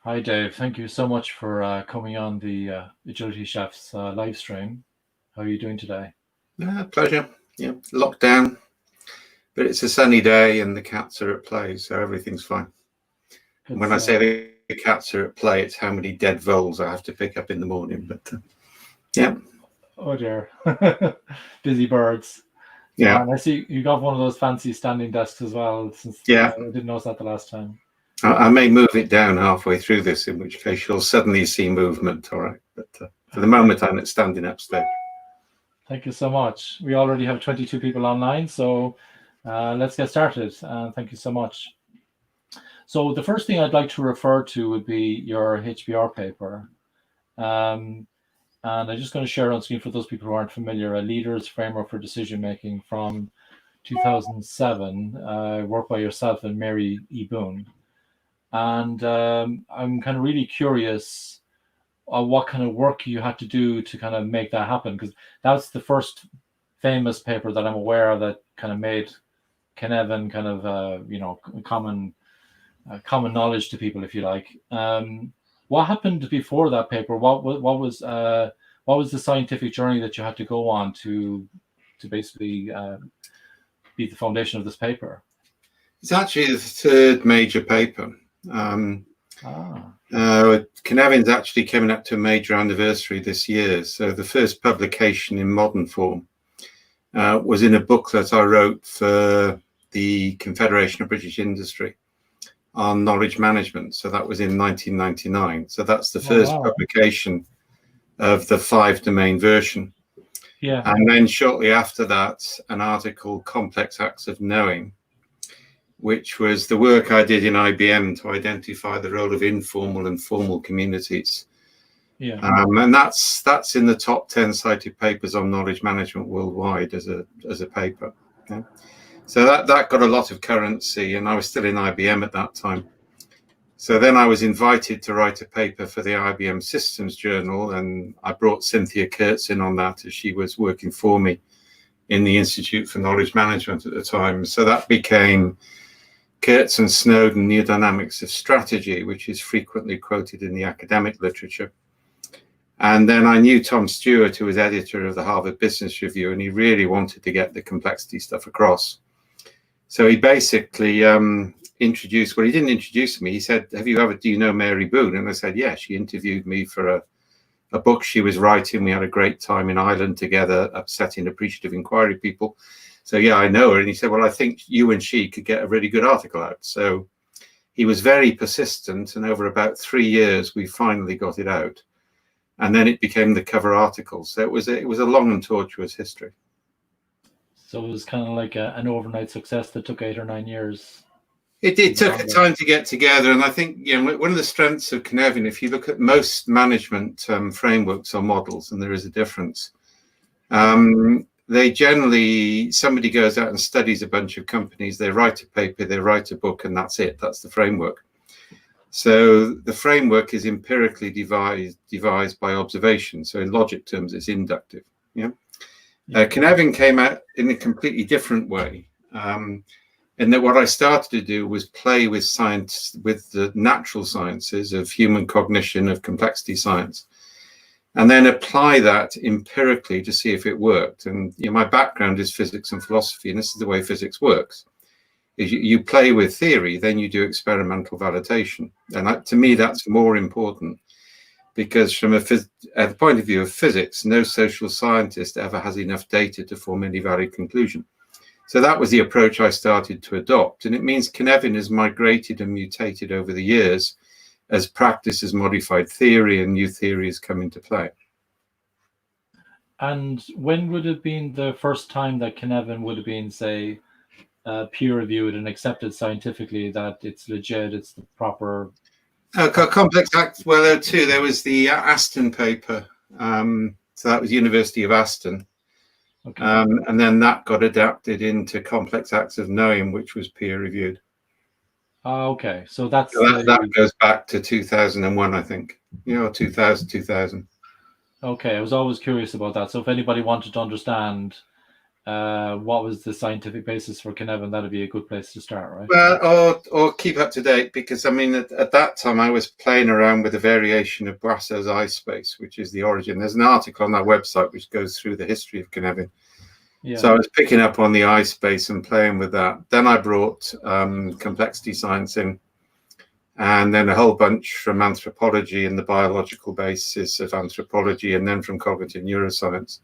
Hi, Dave. Thank you so much for coming on the Agility Chef's live stream. How are you doing today? Pleasure. Yeah, lockdown, but it's a sunny day and the cats are at play, so everything's fine. When I say the cats are at play, it's how many dead voles I have to pick up in the morning. But yeah. Oh dear, busy birds. Yeah. And I see you got one of those fancy standing desks as well. Since yeah, I didn't notice that the last time. I may move it down halfway through this, in which case you'll suddenly see movement. All right, but for the moment, I'm standing upstairs. Thank you so much. We already have 22 people online, so let's get started. Thank you so much. So the first thing I'd like to refer to would be your HBR paper. And I'm just going to share on screen for those people who aren't familiar, a Leaders Framework for Decision Making from 2007, work by yourself and Mary E. Boone. And I'm kind of really curious what kind of work you had to do to kind of make that happen, because that's the first famous paper that I'm aware of that kind of made Cynefin kind of common knowledge to people, if you like. What happened before that paper? What was the scientific journey that you had to go on to basically be the foundation of this paper? It's actually the third major paper. Cynefin's actually coming up to a major anniversary this year. So the first publication in modern form was in a book that I wrote for the Confederation of British Industry on knowledge management. So that was in 1999. So that's the first publication of the 5-domain version. Yeah. And then shortly after that, an article, Complex Acts of Knowing, which was the work I did in IBM to identify the role of informal and formal communities. Yeah. And that's in the top 10 cited papers on knowledge management worldwide as a paper. Okay? So that got a lot of currency, and I was still in IBM at that time. So then I was invited to write a paper for the IBM Systems Journal, and I brought Cynthia Kurtz in on that as she was working for me in the Institute for Knowledge Management at the time. So that became Kurtz and Snowden, New Dynamics of Strategy, which is frequently quoted in the academic literature. And then I knew Tom Stewart, who was editor of the Harvard Business Review, and he really wanted to get the complexity stuff across. So he basically introduced, well, he didn't introduce me. He said, do you know Mary Boone? And I said, yeah, she interviewed me for a book she was writing. We had a great time in Ireland together, upsetting appreciative inquiry people. So yeah, I know her. And he said, well, I think you and she could get a really good article out. So he was very persistent, and over about 3 years, we finally got it out. And then it became the cover article. So it was a long and tortuous history. So it was kind of like an overnight success that took 8 or 9 years. It took time to get together. And I think one of the strengths of Cynefin, if you look at most management frameworks or models, and there is a difference, they generally, somebody goes out and studies a bunch of companies, they write a paper, they write a book, and that's it. That's the framework. So the framework is empirically devised by observation. So in logic terms, it's inductive. Yeah. Cynefin came out in a completely different way. And that what I started to do was play with science, with the natural sciences of human cognition, of complexity science, and then apply that empirically to see if it worked. And my background is physics and philosophy, and this is the way physics works. Is you play with theory, then you do experimental validation. And to me, that's more important, because from at the point of view of physics, no social scientist ever has enough data to form any valid conclusion. So that was the approach I started to adopt. And it means Cynefin has migrated and mutated over the years as practice has modified theory and new theories come into play. And when would have been the first time that Cynefin would have been, say, peer-reviewed and accepted scientifically that it's legit, it's the proper... Complex Acts, well, there were two. There was the Aston paper. So that was University of Aston. Okay. And then that got adapted into Complex Acts of Knowing, which was peer-reviewed. Okay, so that goes back to 2001, I think. 2000. Okay, I was always curious about that. So if anybody wanted to understand what was the scientific basis for Cynefin, that'd be a good place to start, right? Well, or keep up to date, because I mean, at that time I was playing around with a variation of Boisseau's I space, which is the origin. There's an article on our website which goes through the history of Cynefin. Yeah. So I was picking up on the I space and playing with that. Then I brought complexity science in, and then a whole bunch from anthropology and the biological basis of anthropology, and then from cognitive neuroscience.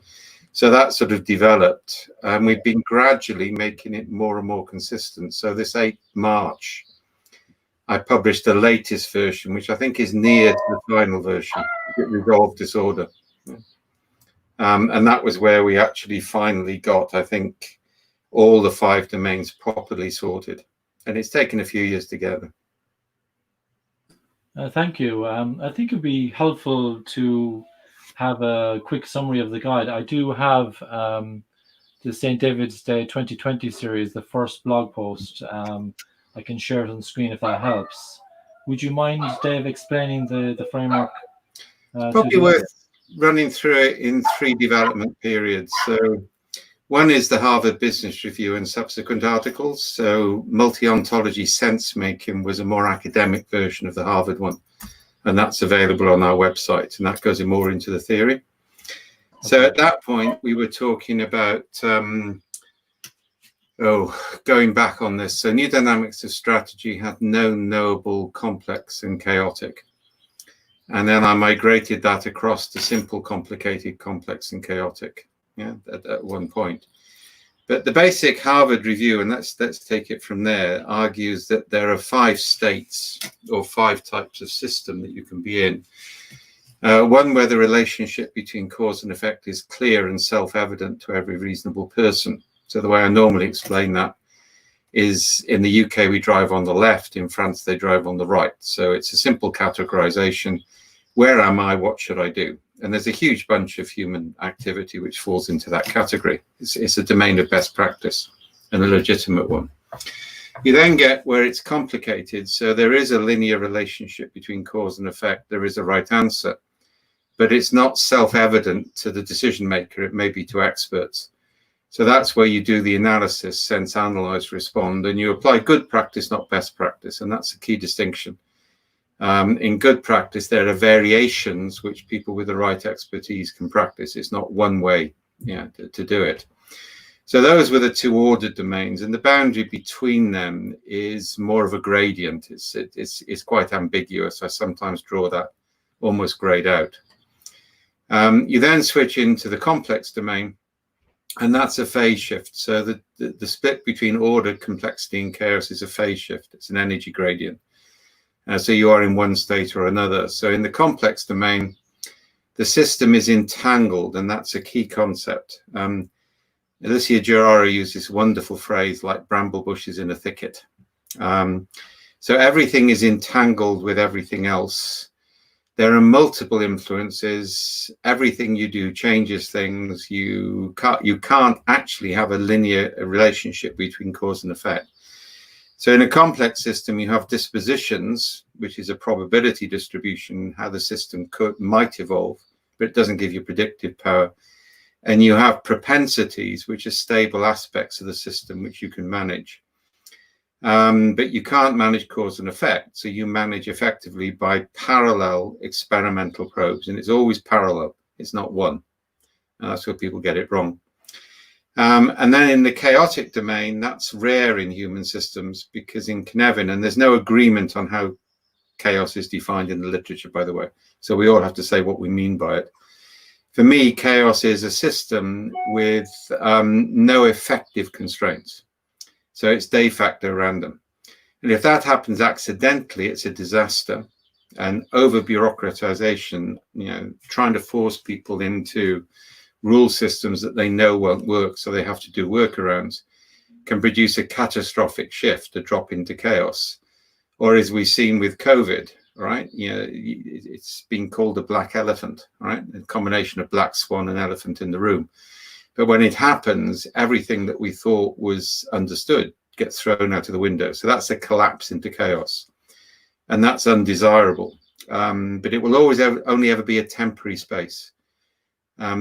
So that sort of developed, and we've been gradually making it more and more consistent. So this 8th March, I published the latest version, which I think is near to the final version, Resolved Disorder. And that was where we actually finally got, I think, all the 5 domains properly sorted. And it's taken a few years to get them. Thank you. I think it'd be helpful to have a quick summary of the guide. I do have the St. David's Day 2020 series, the first blog post. I can share it on the screen if that helps. Would you mind, Dave, explaining the framework? Probably worth running through it in 3 development periods. So one is the Harvard Business Review and subsequent articles. So multi-ontology sense making was a more academic version of the Harvard one, and that's available on our website, and that goes more into the theory. So at that point, we were talking about, going back on this. So new dynamics of strategy had no knowable, complex, and chaotic. And then I migrated that across to simple, complicated, complex, and chaotic, at one point. But the basic Harvard review, and let's take it from there, argues that there are 5 states or 5 types of system that you can be in. One where the relationship between cause and effect is clear and self-evident to every reasonable person. So the way I normally explain that is, in the UK, we drive on the left. In France, they drive on the right. So it's a simple categorization. Where am I? What should I do? And there's a huge bunch of human activity which falls into that category. It's a domain of best practice, and a legitimate one. You then get where it's complicated. So there is a linear relationship between cause and effect. There is a right answer, but it's not self-evident to the decision maker. It may be to experts. So that's where you do the analysis, sense, analyze, respond, and you apply good practice, not best practice. And that's a key distinction. In good practice, there are variations which people with the right expertise can practice. It's not one way to do it. So those were the 2 ordered domains, and the boundary between them is more of a gradient. It's quite ambiguous. I sometimes draw that almost grayed out. You then switch into the complex domain, and that's a phase shift. So the split between order, complexity, and chaos is a phase shift. It's an energy gradient. So you are in one state or another. So in the complex domain, the system is entangled, and that's a key concept. Alicia Gerrara used this wonderful phrase, like bramble bushes in a thicket. So everything is entangled with everything else. There are multiple influences. Everything you do changes things. You can't actually have a linear relationship between cause and effect. So in a complex system, you have dispositions, which is a probability distribution, how the system might evolve, but it doesn't give you predictive power. And you have propensities, which are stable aspects of the system, which you can manage. But you can't manage cause and effect. So you manage effectively by parallel experimental probes, and it's always parallel. It's not one. And that's where people get it wrong. And then in the chaotic domain, that's rare in human systems, because in Cynefin, and there's no agreement on how chaos is defined in the literature, by the way. So we all have to say what we mean by it. For me, chaos is a system with no effective constraints. So it's de facto random. And if that happens accidentally, it's a disaster. And over-bureaucratization, trying to force people into rule systems that they know won't work, so they have to do workarounds, can produce a catastrophic shift, a drop into chaos. Or as we've seen with COVID, right? It's been called a black elephant, right? A combination of black swan and elephant in the room. But when it happens, everything that we thought was understood gets thrown out of the window. So that's a collapse into chaos. And that's undesirable. But it will always only ever be a temporary space.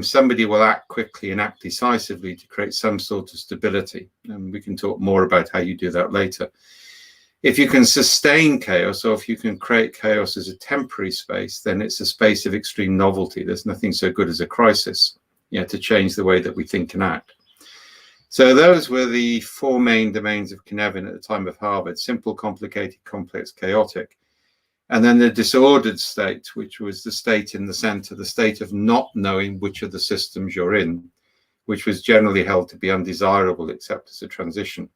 somebody will act quickly and act decisively to create some sort of stability. And we can talk more about how you do that later. If you can sustain chaos, or if you can create chaos as a temporary space, then it's a space of extreme novelty. There's nothing so good as a crisis, to change the way that we think and act. So those were the four main domains of Cynefin at the time of Harvard: simple, complicated, complex, chaotic. And then the disordered state, which was the state in the center, the state of not knowing which of the systems you're in, which was generally held to be undesirable except as a transition.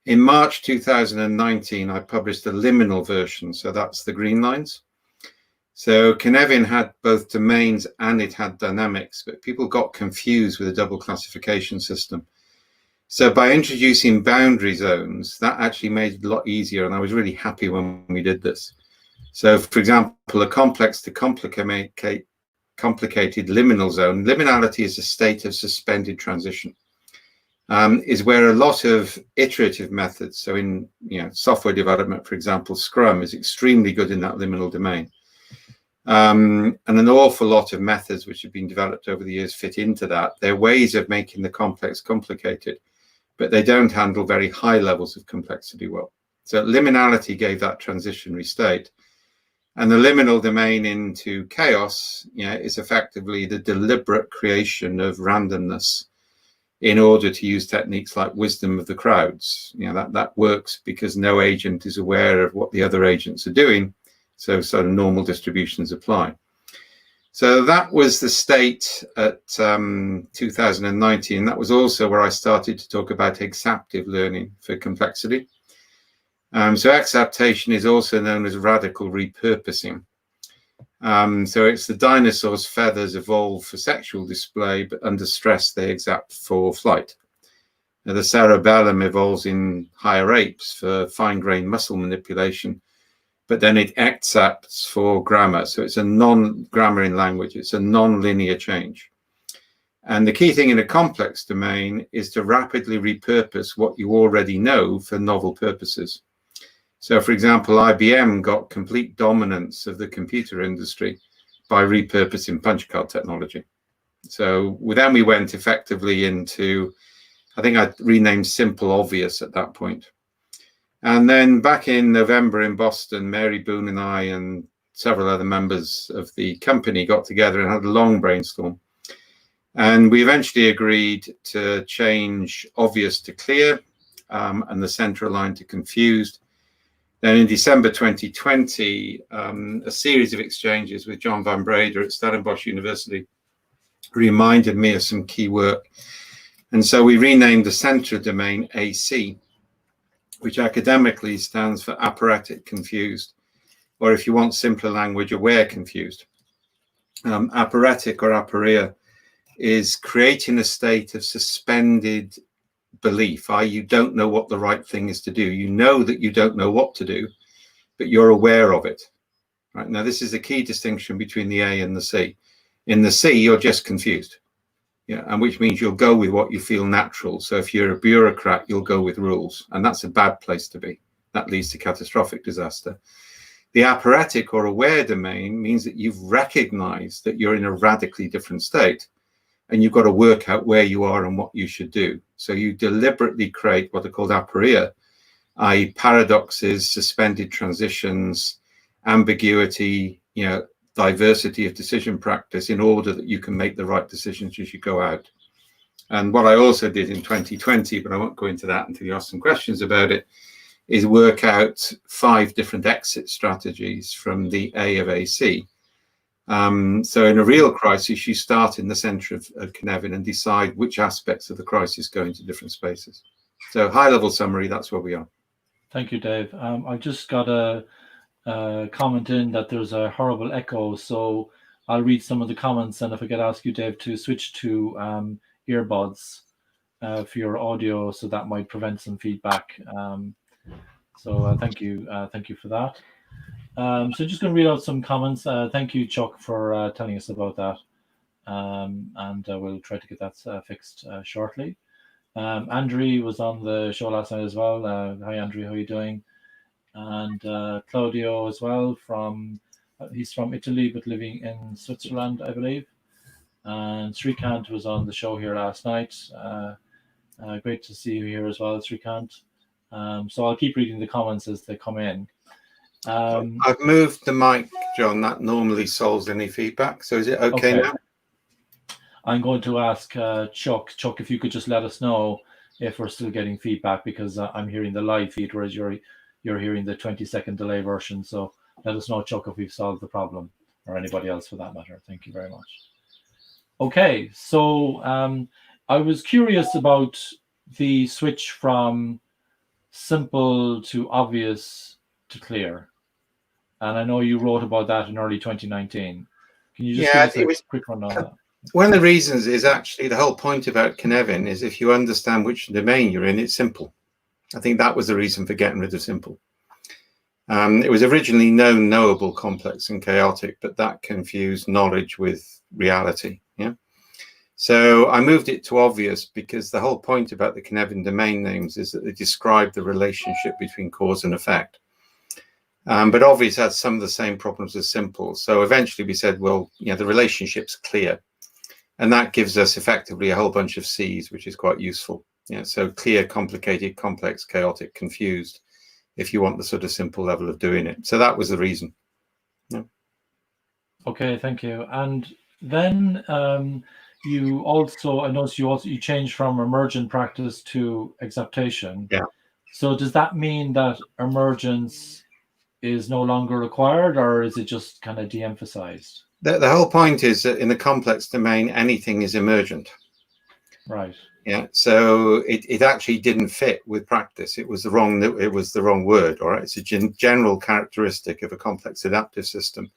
In March 2019, I published a liminal version, so that's the green lines. So Cynefin had both domains and it had dynamics, but people got confused with a double classification system. So by introducing boundary zones, that actually made it a lot easier, and I was really happy when we did this. So for example, a complex to complicated liminal zone, liminality is a state of suspended transition, is where a lot of iterative methods, so in software development, for example, Scrum is extremely good in that liminal domain. And an awful lot of methods which have been developed over the years fit into that. They're ways of making the complex complicated, but they don't handle very high levels of complexity well. So liminality gave that transitionary state. And the liminal domain into chaos is effectively the deliberate creation of randomness in order to use techniques like wisdom of the crowds. That works because no agent is aware of what the other agents are doing. So sort of normal distributions apply. So that was the state at 2019. That was also where I started to talk about exaptive learning for complexity. So exaptation is also known as radical repurposing. So it's the dinosaurs' feathers evolved for sexual display, but under stress they exact for flight. Now, the cerebellum evolves in higher apes for fine-grained muscle manipulation, but then it exapts for grammar. So it's a non-grammar in language. It's a non-linear change. And the key thing in a complex domain is to rapidly repurpose what you already know for novel purposes. So, for example, IBM got complete dominance of the computer industry by repurposing punch card technology. So then we went effectively into, I think I renamed Simple Obvious at that point. And then back in November in Boston, Mary Boone and I and several other members of the company got together and had a long brainstorm. And we eventually agreed to change obvious to clear and the central line to confused. Then in December 2020, a series of exchanges with John van Breda at Stellenbosch University reminded me of some key work. And so we renamed the center domain AC, which academically stands for apparatic confused, or if you want simpler language, aware confused. Apparatic or aporia is creating a state of suspended belief, i.e. you don't know what the right thing is to do. You know that you don't know what to do, but you're aware of it. Right? Now, this is the key distinction between the A and the C. In the C, you're just confused, and which means you'll go with what you feel natural. So if you're a bureaucrat, you'll go with rules, and that's a bad place to be. That leads to catastrophic disaster. The apparatic or aware domain means that you've recognized that you're in a radically different state, and you've got to work out where you are and what you should do. So you deliberately create what are called aporia, i.e. paradoxes, suspended transitions, ambiguity, diversity of decision practice in order that you can make the right decisions as you go out. And what I also did in 2020, but I won't go into that until you ask some questions about it, is work out 5 different exit strategies from the A of AC. So in a real crisis, you start in the center of Cynefin and decide which aspects of the crisis go into different spaces. So high level summary, that's where we are. Thank you, Dave. I just got a comment in that there's a horrible echo, so I'll read some of the comments, and if I could ask you, Dave, to switch to earbuds for your audio, so that might prevent some feedback. So thank you for that. So just going to read out some comments. Thank you, Chuck, for telling us about that, and we'll try to get that fixed shortly. Andrew was on the show last night as well. Hi, Andrew, how are you doing? And Claudio as well, he's from Italy but living in Switzerland, I believe. And Srikant was on the show here last night. Great to see you here as well, Srikant. So I'll keep reading the comments as they come in. I've moved the mic, John. That normally solves any feedback. So is it okay now? I'm going to ask Chuck. Chuck, if you could just let us know if we're still getting feedback, because I'm hearing the live feed, whereas you're hearing the 20-second delay version. So let us know, Chuck, if we've solved the problem, or anybody else for that matter. Thank you very much. Okay, so I was curious about the switch from simple to obvious to clear. And I know you wrote about that in early 2019. Can you just give us a quick rundown on that? One of the reasons is actually the whole point about Cynefin is if you understand which domain you're in, it's simple. I think that was the reason for getting rid of simple. It was originally known, knowable, complex, and chaotic, but that confused knowledge with reality. Yeah. So I moved it to obvious because the whole point about the Cynefin domain names is that they describe the relationship between cause and effect. But obvious has some of the same problems as simple. So eventually we said, well, the relationship's clear. And that gives us effectively a whole bunch of C's, which is quite useful. So clear, complicated, complex, chaotic, confused, if you want the sort of simple level of doing it. So that was the reason. Yeah. Okay, thank you. And then you also, I noticed you changed from emergent practice to exaptation. Yeah. So does that mean that emergence is no longer required, or is it just kind of de-emphasized? The whole point is that in the complex domain, anything is emergent. Right. Yeah. So it actually didn't fit with practice. It was the wrong word. All right. It's a general characteristic of a complex adaptive system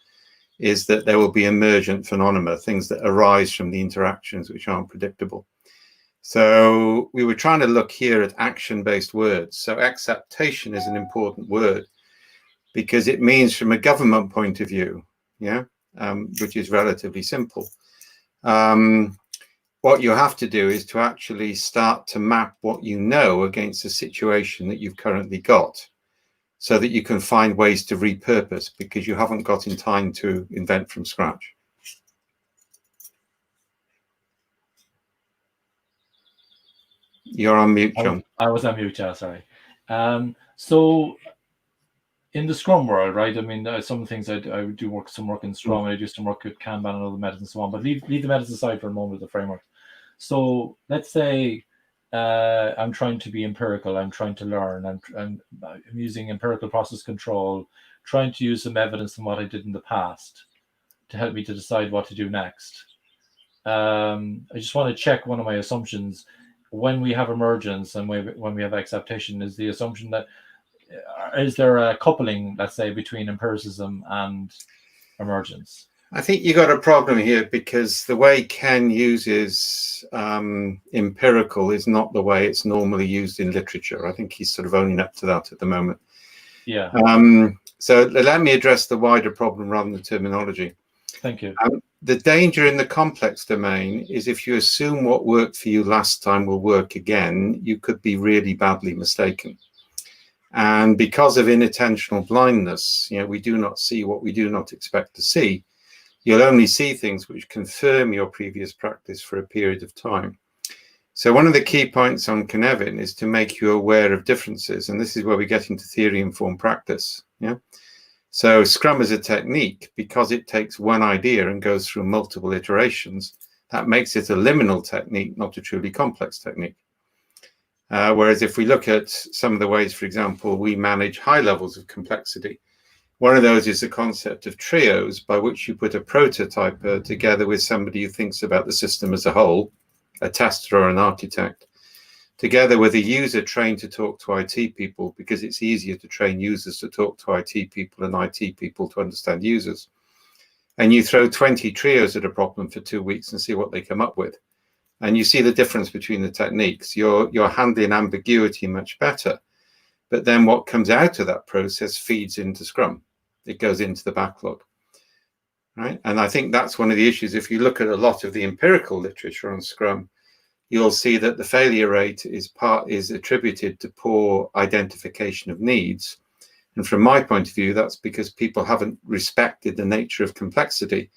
is that there will be emergent phenomena, things that arise from the interactions which aren't predictable. So we were trying to look here at action-based words. So exaptation is an important word because it means from a government point of view, which is relatively simple. What you have to do is to actually start to map what you know against the situation that you've currently got so that you can find ways to repurpose because you haven't got in time to invent from scratch. You're on mute, John. I was on mute, sorry. So in the Scrum world, right? I mean, some things I do some work in Scrum, I do some work with Kanban and other methods and so on, but leave the methods aside for a moment with the framework. So let's say I'm trying to be empirical, I'm trying to learn, I'm using empirical process control, trying to use some evidence from what I did in the past to help me to decide what to do next. I just want to check one of my assumptions. When we have emergence and when we have acceptation, is the assumption that is there a coupling, let's say, between empiricism and emergence? I think you got a problem here because the way Ken uses empirical is not the way it's normally used in literature. I think he's sort of owning up to that at the moment. Yeah. So let me address the wider problem rather than the terminology. Thank you. The danger in the complex domain is if you assume what worked for you last time will work again, you could be really badly mistaken. And because of inattentional blindness, we do not see what we do not expect to see. You'll only see things which confirm your previous practice for a period of time. So one of the key points on Cynefin is to make you aware of differences. And this is where we get into theory-informed practice. Yeah. So Scrum as a technique, because it takes one idea and goes through multiple iterations, that makes it a liminal technique, not a truly complex technique. Whereas if we look at some of the ways, for example, we manage high levels of complexity, one of those is the concept of trios, by which you put a prototyper together with somebody who thinks about the system as a whole, a tester or an architect, together with a user trained to talk to IT people, because it's easier to train users to talk to IT people than IT people to understand users. And you throw 20 trios at a problem for 2 weeks and see what they come up with. And you see the difference between the techniques. You're handling ambiguity much better. But then what comes out of that process feeds into Scrum. It goes into the backlog. Right? And I think that's one of the issues. If you look at a lot of the empirical literature on Scrum, you'll see that the failure rate is attributed to poor identification of needs. And from my point of view, that's because people haven't respected the nature of complexity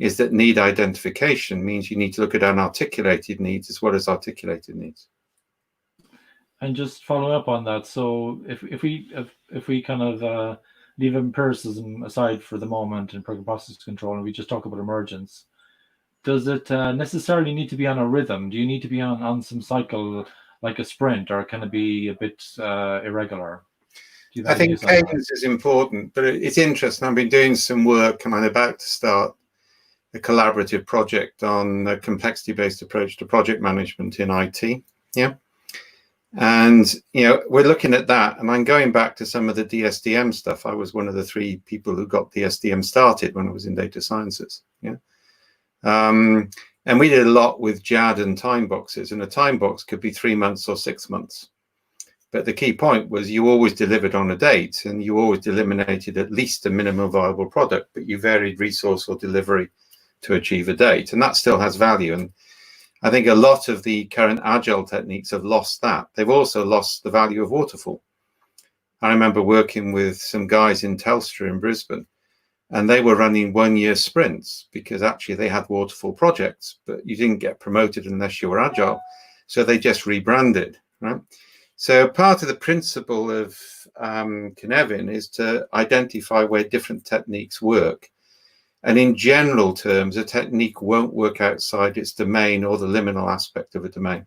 is that need identification means you need to look at unarticulated needs as well as articulated needs. And just following up on that, so if we kind of leave empiricism aside for the moment and program process control, and we just talk about emergence, does it necessarily need to be on a rhythm? Do you need to be on some cycle like a sprint, or can it be a bit irregular? I think cadence is important, but it's interesting. I've been doing some work and I'm about to start a collaborative project on a complexity-based approach to project management in IT. Yeah. And, we're looking at that, and I'm going back to some of the DSDM stuff. I was one of the 3 people who got DSDM started when I was in data sciences. Yeah. And we did a lot with JAD and time boxes, and a time box could be 3 months or 6 months. But the key point was you always delivered on a date, and you always eliminated at least a minimum viable product, but you varied resource or delivery to achieve a date. And that still has value. And I think a lot of the current agile techniques have lost that. They've also lost the value of waterfall. I remember working with some guys in Telstra in Brisbane, and they were running 1-year sprints because actually they had waterfall projects, but you didn't get promoted unless you were agile. So they just rebranded, right? So part of the principle of Cynefin is to identify where different techniques work. And in general terms, a technique won't work outside its domain or the liminal aspect of a domain,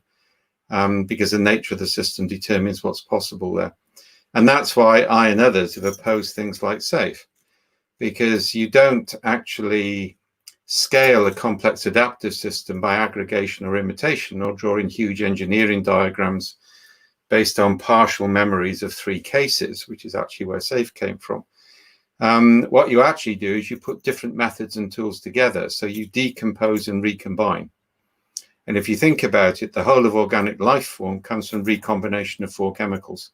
because the nature of the system determines what's possible there. And that's why I and others have opposed things like SAFe, because you don't actually scale a complex adaptive system by aggregation or imitation or drawing huge engineering diagrams based on partial memories of 3 cases, which is actually where SAFe came from. What you actually do is you put different methods and tools together. So you decompose and recombine. And if you think about it, the whole of organic life form comes from recombination of 4 chemicals.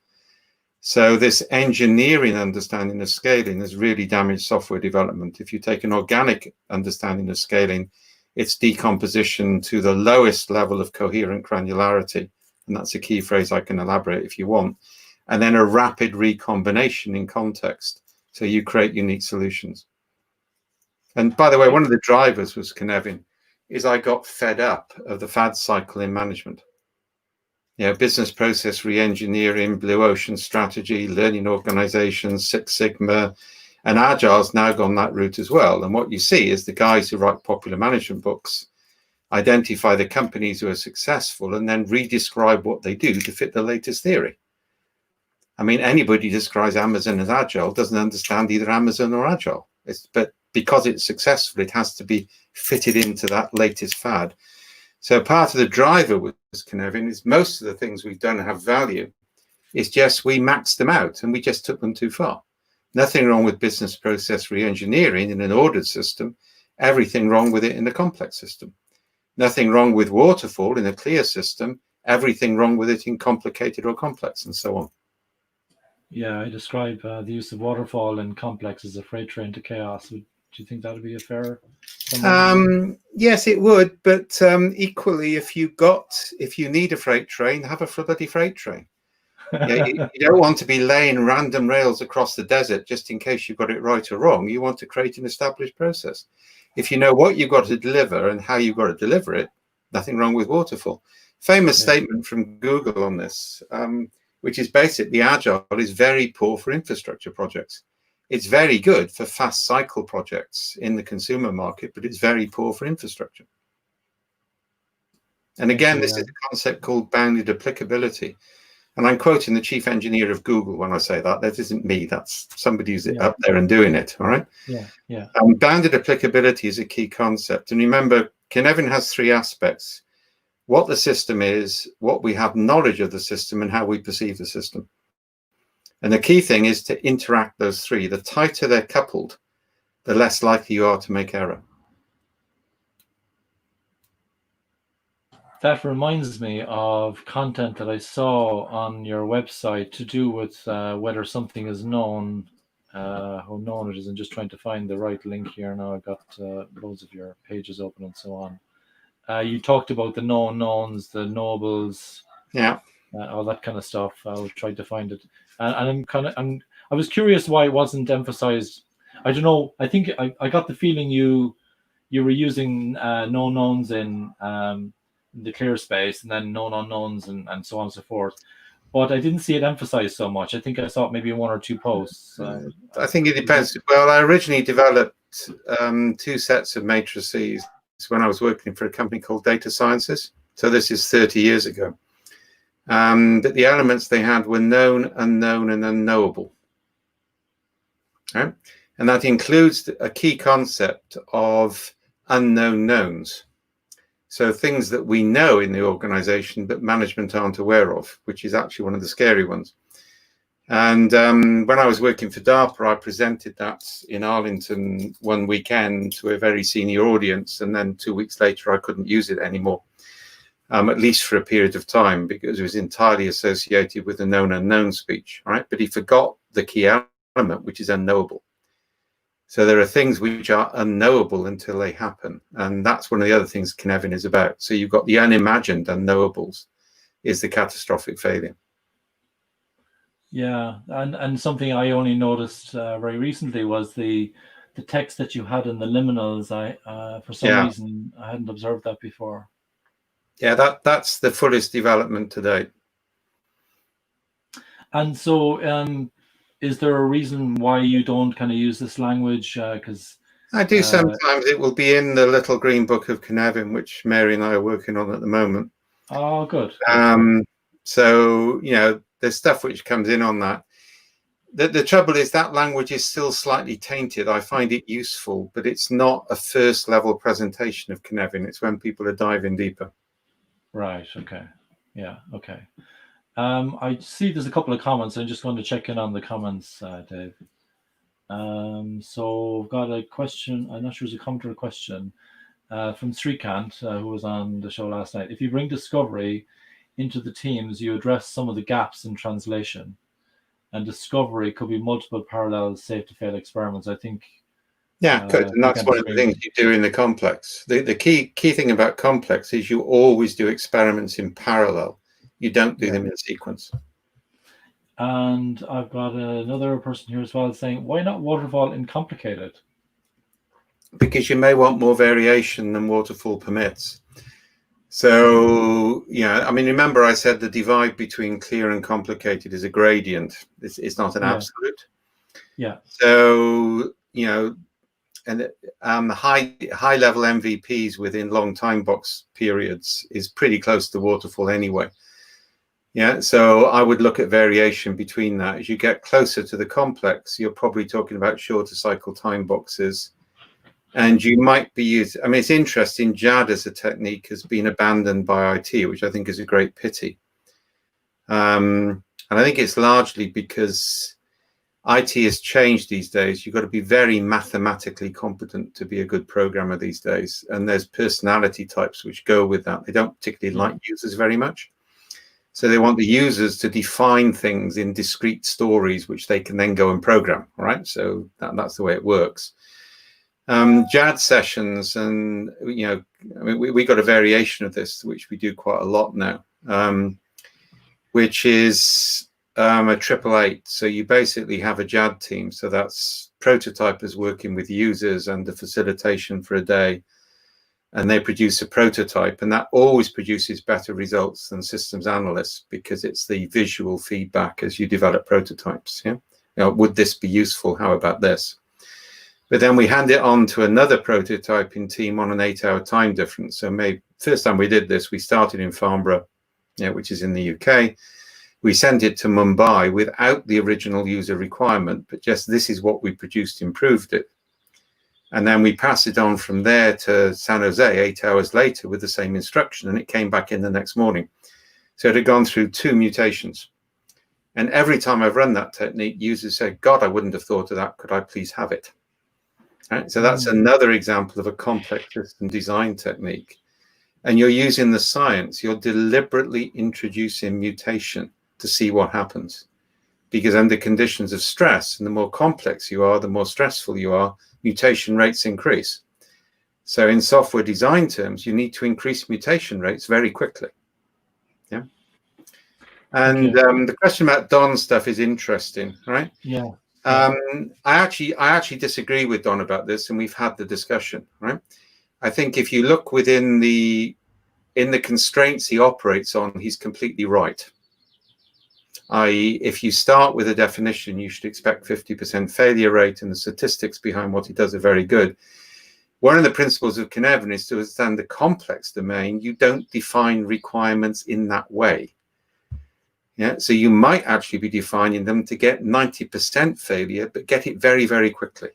So this engineering understanding of scaling has really damaged software development. If you take an organic understanding of scaling, it's decomposition to the lowest level of coherent granularity. And that's a key phrase I can elaborate if you want. And then a rapid recombination in context. So you create unique solutions. And by the way, one of the drivers was Cynefin, is I got fed up of the fad cycle in management. Business process re-engineering, blue ocean strategy, learning organizations, Six Sigma, and Agile's now gone that route as well. And what you see is the guys who write popular management books identify the companies who are successful and then re-describe what they do to fit the latest theory. I mean, anybody who describes Amazon as agile doesn't understand either Amazon or agile. But because it's successful, it has to be fitted into that latest fad. So part of the driver with Cynefin is most of the things we've done have value. It's just we maxed them out and we just took them too far. Nothing wrong with business process re-engineering in an ordered system. Everything wrong with it in a complex system. Nothing wrong with waterfall in a clear system. Everything wrong with it in complicated or complex, and so on. Yeah, I describe the use of waterfall in complex as a freight train to chaos. Do you think that would be a fair? Yes, it would. But equally, if you need a freight train, have a bloody freight train. You don't want to be laying random rails across the desert just in case you've got it right or wrong. You want to create an established process. If you know what you've got to deliver and how you've got to deliver it, nothing wrong with waterfall. Famous statement from Google on this. Which is basically Agile is very poor for infrastructure projects. It's very good for fast cycle projects in the consumer market, but it's very poor for infrastructure. And again, this is a concept called bounded applicability. And I'm quoting the chief engineer of Google when I say that. That isn't me. That's somebody who's up there and doing it. All right. Yeah. Bounded applicability is a key concept. And remember, Cynefin has 3 aspects. What the system is, what we have knowledge of the system, and how we perceive the system. And the key thing is to interact those 3. The tighter they're coupled, the less likely you are to make error. That reminds me of content that I saw on your website to do with whether something is known, how known it is, and just trying to find the right link here. Now I've got loads of your pages open and so on. You talked about the known knowns, the nobles, all that kind of stuff. I was trying to find it, and I was curious why it wasn't emphasized. I don't know. I think I got the feeling you you were using known knowns in the clear space, and then known unknowns, and so on and so forth. But I didn't see it emphasized so much. I think I saw it maybe in one or two posts. I think it depends. Well, I originally developed two sets of matrices when I was working for a company called Data Sciences. So this is 30 years ago. But the elements they had were known, unknown, and unknowable. Right? And that includes a key concept of unknown knowns. So things that we know in the organization but management aren't aware of, which is actually one of the scary ones. And when I was working for DARPA, I presented that in Arlington one weekend to a very senior audience. And then 2 weeks later, I couldn't use it anymore, at least for a period of time, because it was entirely associated with the known unknown speech. Right? But he forgot the key element, which is unknowable. So there are things which are unknowable until they happen. And that's one of the other things Cynefin is about. So you've got the unimagined unknowables is the catastrophic failure. Yeah, and something I only noticed very recently was the text that you had in the liminals. For some reason, I hadn't observed that before. Yeah, that's the fullest development to date. And so is there a reason why you don't kind of use this language? Because I do sometimes. It will be in the little green book of Cynefin, which Mary and I are working on at the moment. Oh, good. So, you know, there's stuff which comes in on that. The trouble is that language is still slightly tainted. I find it useful, but it's not a first level presentation of Cynefin. It's when people are diving deeper. Right. Okay. Yeah. Okay. I see there's a couple of comments. I'm just going to check in on the comments, Dave. So I've got a question. I'm not sure it's a comment or a question from Srikant, who was on the show last night. If you bring discovery into the teams, you address some of the gaps in translation, and discovery could be multiple parallel safe to fail experiments. I think. Yeah, good. And that's one of the things you do in the complex. The key thing about complex is you always do experiments in parallel. You don't do them in sequence. And I've got another person here as well saying, why not waterfall in complicated? Because you may want more variation than waterfall permits. So, yeah, I mean, remember I said the divide between clear and complicated is a gradient. It's not an absolute. Yeah. So, you know, and high level MVPs within long time box periods is pretty close to waterfall anyway. Yeah, so I would look at variation between that. As you get closer to the complex, you're probably talking about shorter cycle time boxes. And you might be using, I mean, it's interesting, JAD as a technique has been abandoned by IT, which I think is a great pity. And I think it's largely because IT has changed these days. You've got to be very mathematically competent to be a good programmer these days. And there's personality types which go with that. They don't particularly like users very much. So they want the users to define things in discrete stories, which they can then go and program, right? So that's the way it works. JAD sessions, and, you know, I mean, we got a variation of this, which we do quite a lot now, which is a 888. So you basically have a JAD team. So that's prototypers working with users under facilitation for a day. And they produce a prototype, and that always produces better results than systems analysts because it's the visual feedback as you develop prototypes. Yeah, you know, would this be useful? How about this? But then we hand it on to another prototyping team on an 8-hour time difference. So maybe first time we did this, we started in Farnborough, which is in the UK. We sent it to Mumbai without the original user requirement, but just this is what we produced, improved it. And then we passed it on from there to San Jose 8 hours later with the same instruction, and it came back in the next morning. So it had gone through 2 mutations. And every time I've run that technique, users say, God, I wouldn't have thought of that. Could I please have it? Right? So that's another example of a complex system design technique. And you're using the science. You're deliberately introducing mutation to see what happens. Because under conditions of stress, and the more complex you are, the more stressful you are, mutation rates increase. So in software design terms, you need to increase mutation rates very quickly. Yeah. And the question about Don stuff is interesting, right? Yeah. I actually disagree with Don about this, and we've had the discussion, right? I think if you look within in the constraints he operates on, he's completely right. I.e., if you start with a definition, you should expect 50% failure rate, and the statistics behind what he does are very good. One of the principles of Cynefin is to understand the complex domain. You don't define requirements in that way. Yeah, so you might actually be defining them to get 90% failure, but get it very, very quickly.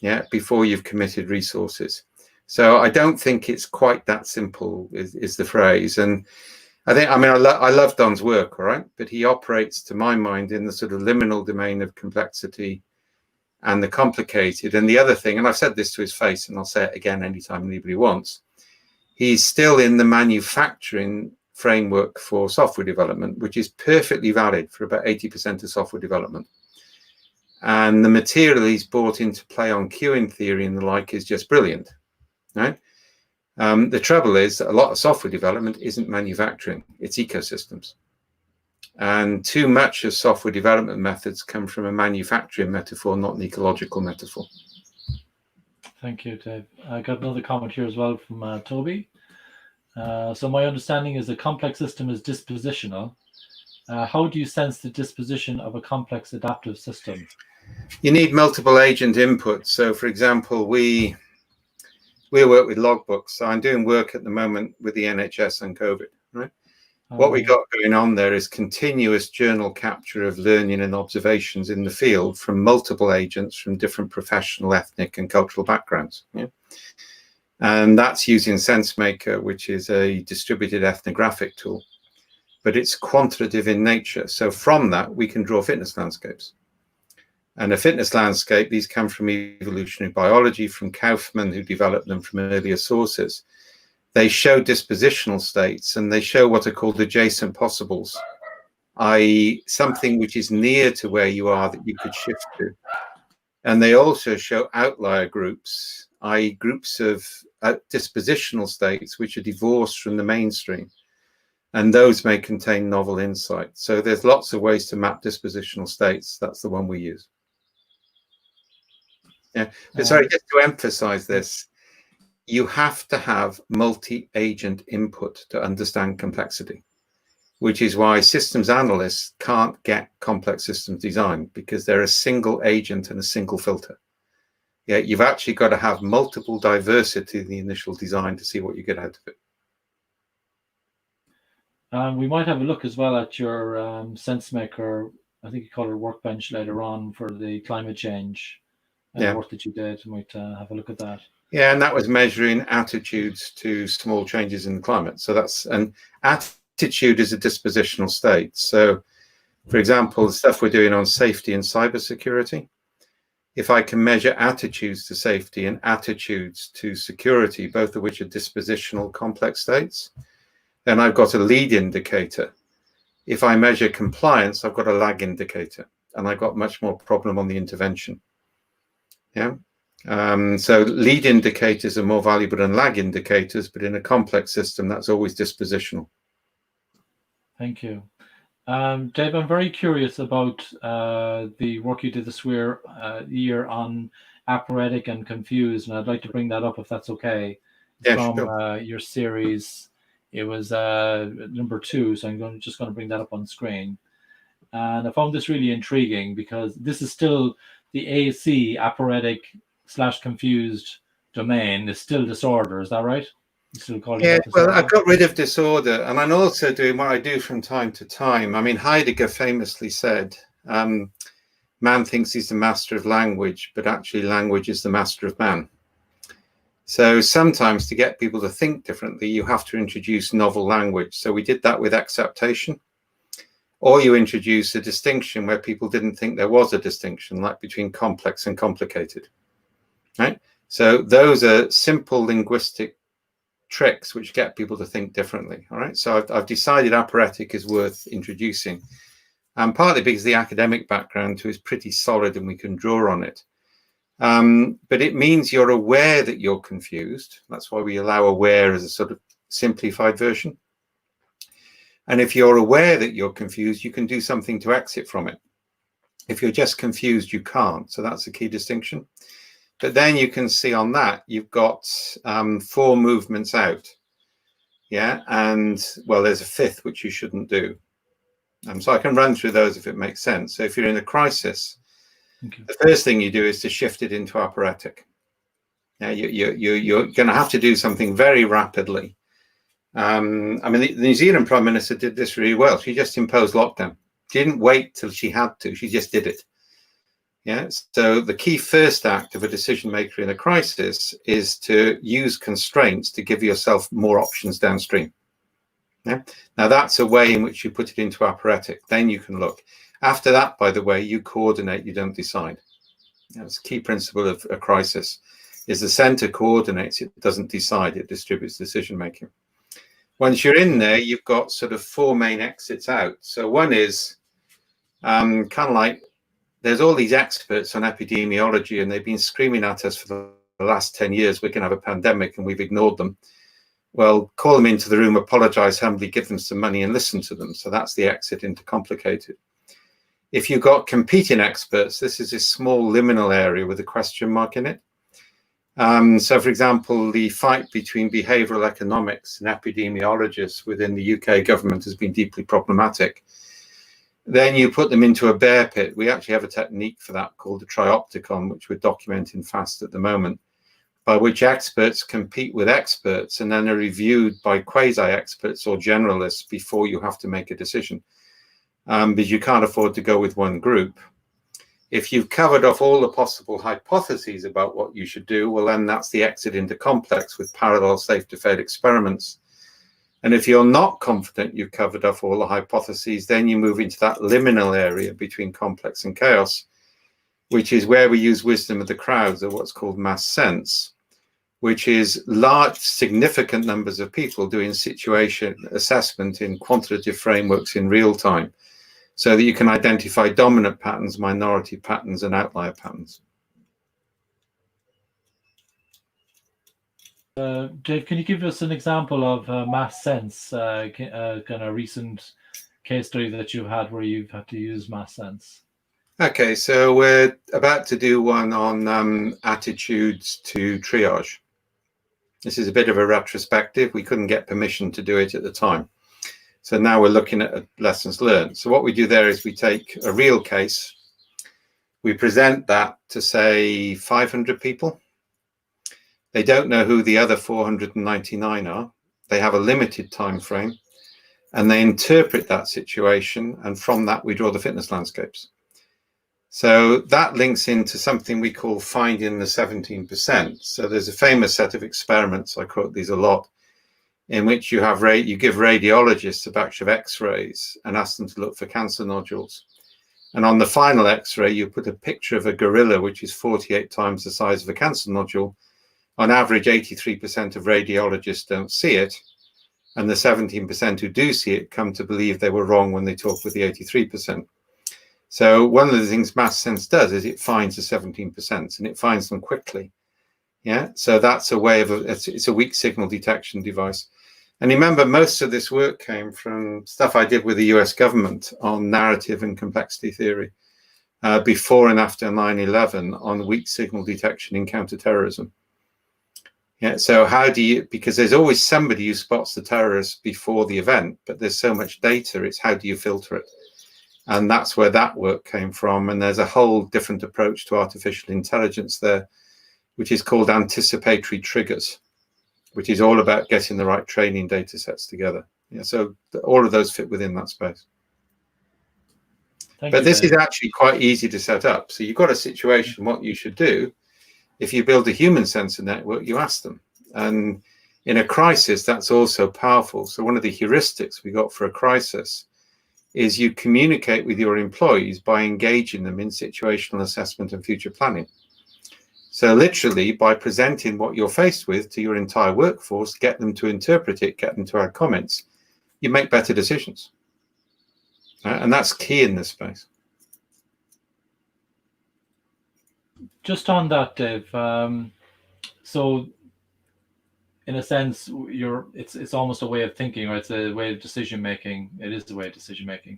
Yeah, before you've committed resources. So I don't think it's quite that simple, is the phrase. And I love Don's work, all right, but he operates, to my mind, in the sort of liminal domain of complexity and the complicated. And the other thing, and I've said this to his face, and I'll say it again anytime anybody wants, he's still in the manufacturing framework for software development, which is perfectly valid for about 80% of software development. And the material he's brought into play on queuing theory and the like is just brilliant, right? The trouble is that a lot of software development isn't manufacturing, it's ecosystems. And too much of software development methods come from a manufacturing metaphor, not an ecological metaphor. Thank you, Dave. I got another comment here as well from Toby. So my understanding is a complex system is dispositional. How do you sense the disposition of a complex adaptive system? You need multiple agent inputs. So, for example, we work with logbooks. So I'm doing work at the moment with the NHS and COVID, right? What we got going on there is continuous journal capture of learning and observations in the field from multiple agents from different professional, ethnic, and cultural backgrounds. Yeah? And that's using SenseMaker, which is a distributed ethnographic tool, but it's quantitative in nature. So from that, we can draw fitness landscapes. And a fitness landscape, these come from evolutionary biology, from Kaufman, who developed them from earlier sources. They show dispositional states, and they show what are called adjacent possibles, i.e. something which is near to where you are that you could shift to. And they also show outlier groups, i.e. groups of dispositional states which are divorced from the mainstream. And those may contain novel insight. So there's lots of ways to map dispositional states. That's the one we use. Yeah, but sorry, just to emphasize this, you have to have multi-agent input to understand complexity, which is why systems analysts can't get complex systems design, because they're a single agent and a single filter. Yeah, you've actually got to have multiple diversity in the initial design to see what you get out of it. We might have a look as well at your SenseMaker, I think you call it workbench later on, for the climate change work that you did. We might have a look at that. Yeah, and that was measuring attitudes to small changes in the climate. So that's an attitude is a dispositional state. So, for example, the stuff we're doing on safety and cybersecurity, if I can measure attitudes to safety and attitudes to security, both of which are dispositional complex states, then I've got a lead indicator. If I measure compliance, I've got a lag indicator, and I've got much more problem on the intervention. Yeah. So lead indicators are more valuable than lag indicators, but in a complex system, that's always dispositional. Thank you. Dave, I'm very curious about the work you did this year on apparatic and confused, and I'd like to bring that up if that's okay. Yeah, from sure. Your series. It was number 2, so I'm just going to bring that up on screen. And I found this really intriguing because this is still the AC, apparatic / confused domain, is still disorder. Is that right? You still calling it disorder? Well, I've got rid of disorder, and I'm also doing what I do from time to time. I mean, Heidegger famously said, man thinks he's the master of language, but actually language is the master of man. So sometimes to get people to think differently, you have to introduce novel language. So we did that with acceptation. Or you introduce a distinction where people didn't think there was a distinction, like between complex and complicated, right? So those are simple linguistic tricks which get people to think differently, all right? So I've decided apparatic is worth introducing, and partly because the academic background too is pretty solid and we can draw on it. But it means you're aware that you're confused. That's why we allow aware as a sort of simplified version. And if you're aware that you're confused, you can do something to exit from it. If you're just confused, you can't. So that's a key distinction. But then you can see on that, you've got 4 movements out. Yeah, and well, there's a 5th, which you shouldn't do. So I can run through those if it makes sense. So if you're in a crisis, the first thing you do is to shift it into apparatic. Yeah, you're going to have to do something very rapidly. I mean, the New Zealand Prime Minister did this really well. She just imposed lockdown. She didn't wait till she had to. She just did it. Yeah. So the key first act of a decision maker in a crisis is to use constraints to give yourself more options downstream. Yeah. Now that's a way in which you put it into apparatic. Then you can look. After that, by the way, you coordinate. You don't decide. That's a key principle of a crisis. Is the center coordinates, it doesn't decide, it distributes decision making. Once you're in there, you've got sort of 4 main exits out. So one is kind of like, there's all these experts on epidemiology, and they've been screaming at us for the last 10 years, we're going to have a pandemic, and we've ignored them. Well, call them into the room, apologize humbly, give them some money, and listen to them. So that's the exit into complicated. If you've got competing experts, this is a small liminal area with a question mark in it. So, for example, the fight between behavioral economics and epidemiologists within the UK government has been deeply problematic. Then you put them into a bear pit. We actually have a technique for that called the triopticon, which we're documenting fast at the moment, by which experts compete with experts and then are reviewed by quasi-experts or generalists before you have to make a decision, because you can't afford to go with one group. If you've covered off all the possible hypotheses about what you should do, well, then that's the exit into complex with parallel safe to fail experiments. And if you're not confident you've covered off all the hypotheses, then you move into that liminal area between complex and chaos, which is where we use wisdom of the crowds, or what's called mass sense, which is large, significant numbers of people doing situation assessment in quantitative frameworks in real time, so that you can identify dominant patterns, minority patterns, and outlier patterns. Dave, can you give us an example of mass sense, kind of recent case study that you've had where you've had to use mass sense? Okay, so we're about to do one on attitudes to triage. This is a bit of a retrospective. We couldn't get permission to do it at the time. So now we're looking at lessons learned. So what we do there is we take a real case, we present that to, say, 500 people. They don't know who the other 499 are. They have a limited time frame, and they interpret that situation, and from that we draw the fitness landscapes. So that links into something we call finding the 17%. So there's a famous set of experiments, I quote these a lot, in which you give radiologists a batch of x-rays and ask them to look for cancer nodules. And on the final x-ray, you put a picture of a gorilla, which is 48 times the size of a cancer nodule. On average, 83% of radiologists don't see it. And the 17% who do see it come to believe they were wrong when they talk with the 83%. So one of the things mass sense does is it finds the 17%, and it finds them quickly. Yeah, so that's a way of, it's a weak signal detection device. And remember, most of this work came from stuff I did with the US government on narrative and complexity theory before and after 9/11 on weak signal detection in counterterrorism. Yeah, so how do you, because there's always somebody who spots the terrorist before the event, but there's so much data, it's how do you filter it? And that's where that work came from. And there's a whole different approach to artificial intelligence there, which is called anticipatory triggers, which is all about getting the right training data sets together. Yeah, so all of those fit within that space. But this is actually quite easy to set up. So you've got a situation, what you should do. If you build a human sensor network, you ask them. And in a crisis, that's also powerful. So one of the heuristics we got for a crisis is you communicate with your employees by engaging them in situational assessment and future planning. So literally by presenting what you're faced with to your entire workforce, get them to interpret it, get them to add comments, you make better decisions. And that's key in this space. Just on that, Dave, so in a sense, it's almost a way of thinking, or it's a way of decision making. It is a way of decision making.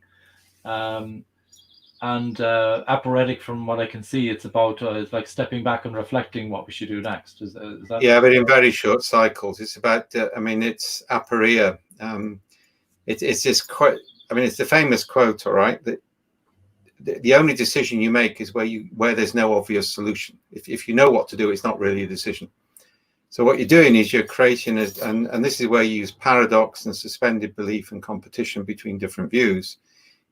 apparatic, from what I can see, it's about it's like stepping back and reflecting what we should do next. Is that? Yeah, but in very short cycles. It's about. I mean, it's aporia. It's this quote. I mean, it's the famous quote. All right, that the only decision you make is where there's no obvious solution. If you know what to do, it's not really a decision. So what you're doing is you're creating, and this is where you use paradox and suspended belief and competition between different views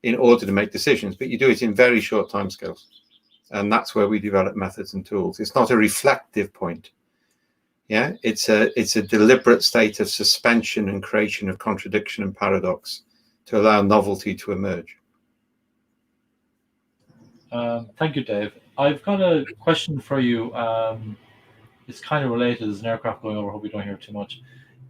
in order to make decisions, but you do it in very short timescales. And that's where we develop methods and tools. It's not a reflective point. Yeah, it's a deliberate state of suspension and creation of contradiction and paradox to allow novelty to emerge. Thank you, Dave. I've got a question for you. It's kind of related. There's an aircraft going over. Hope we don't hear too much.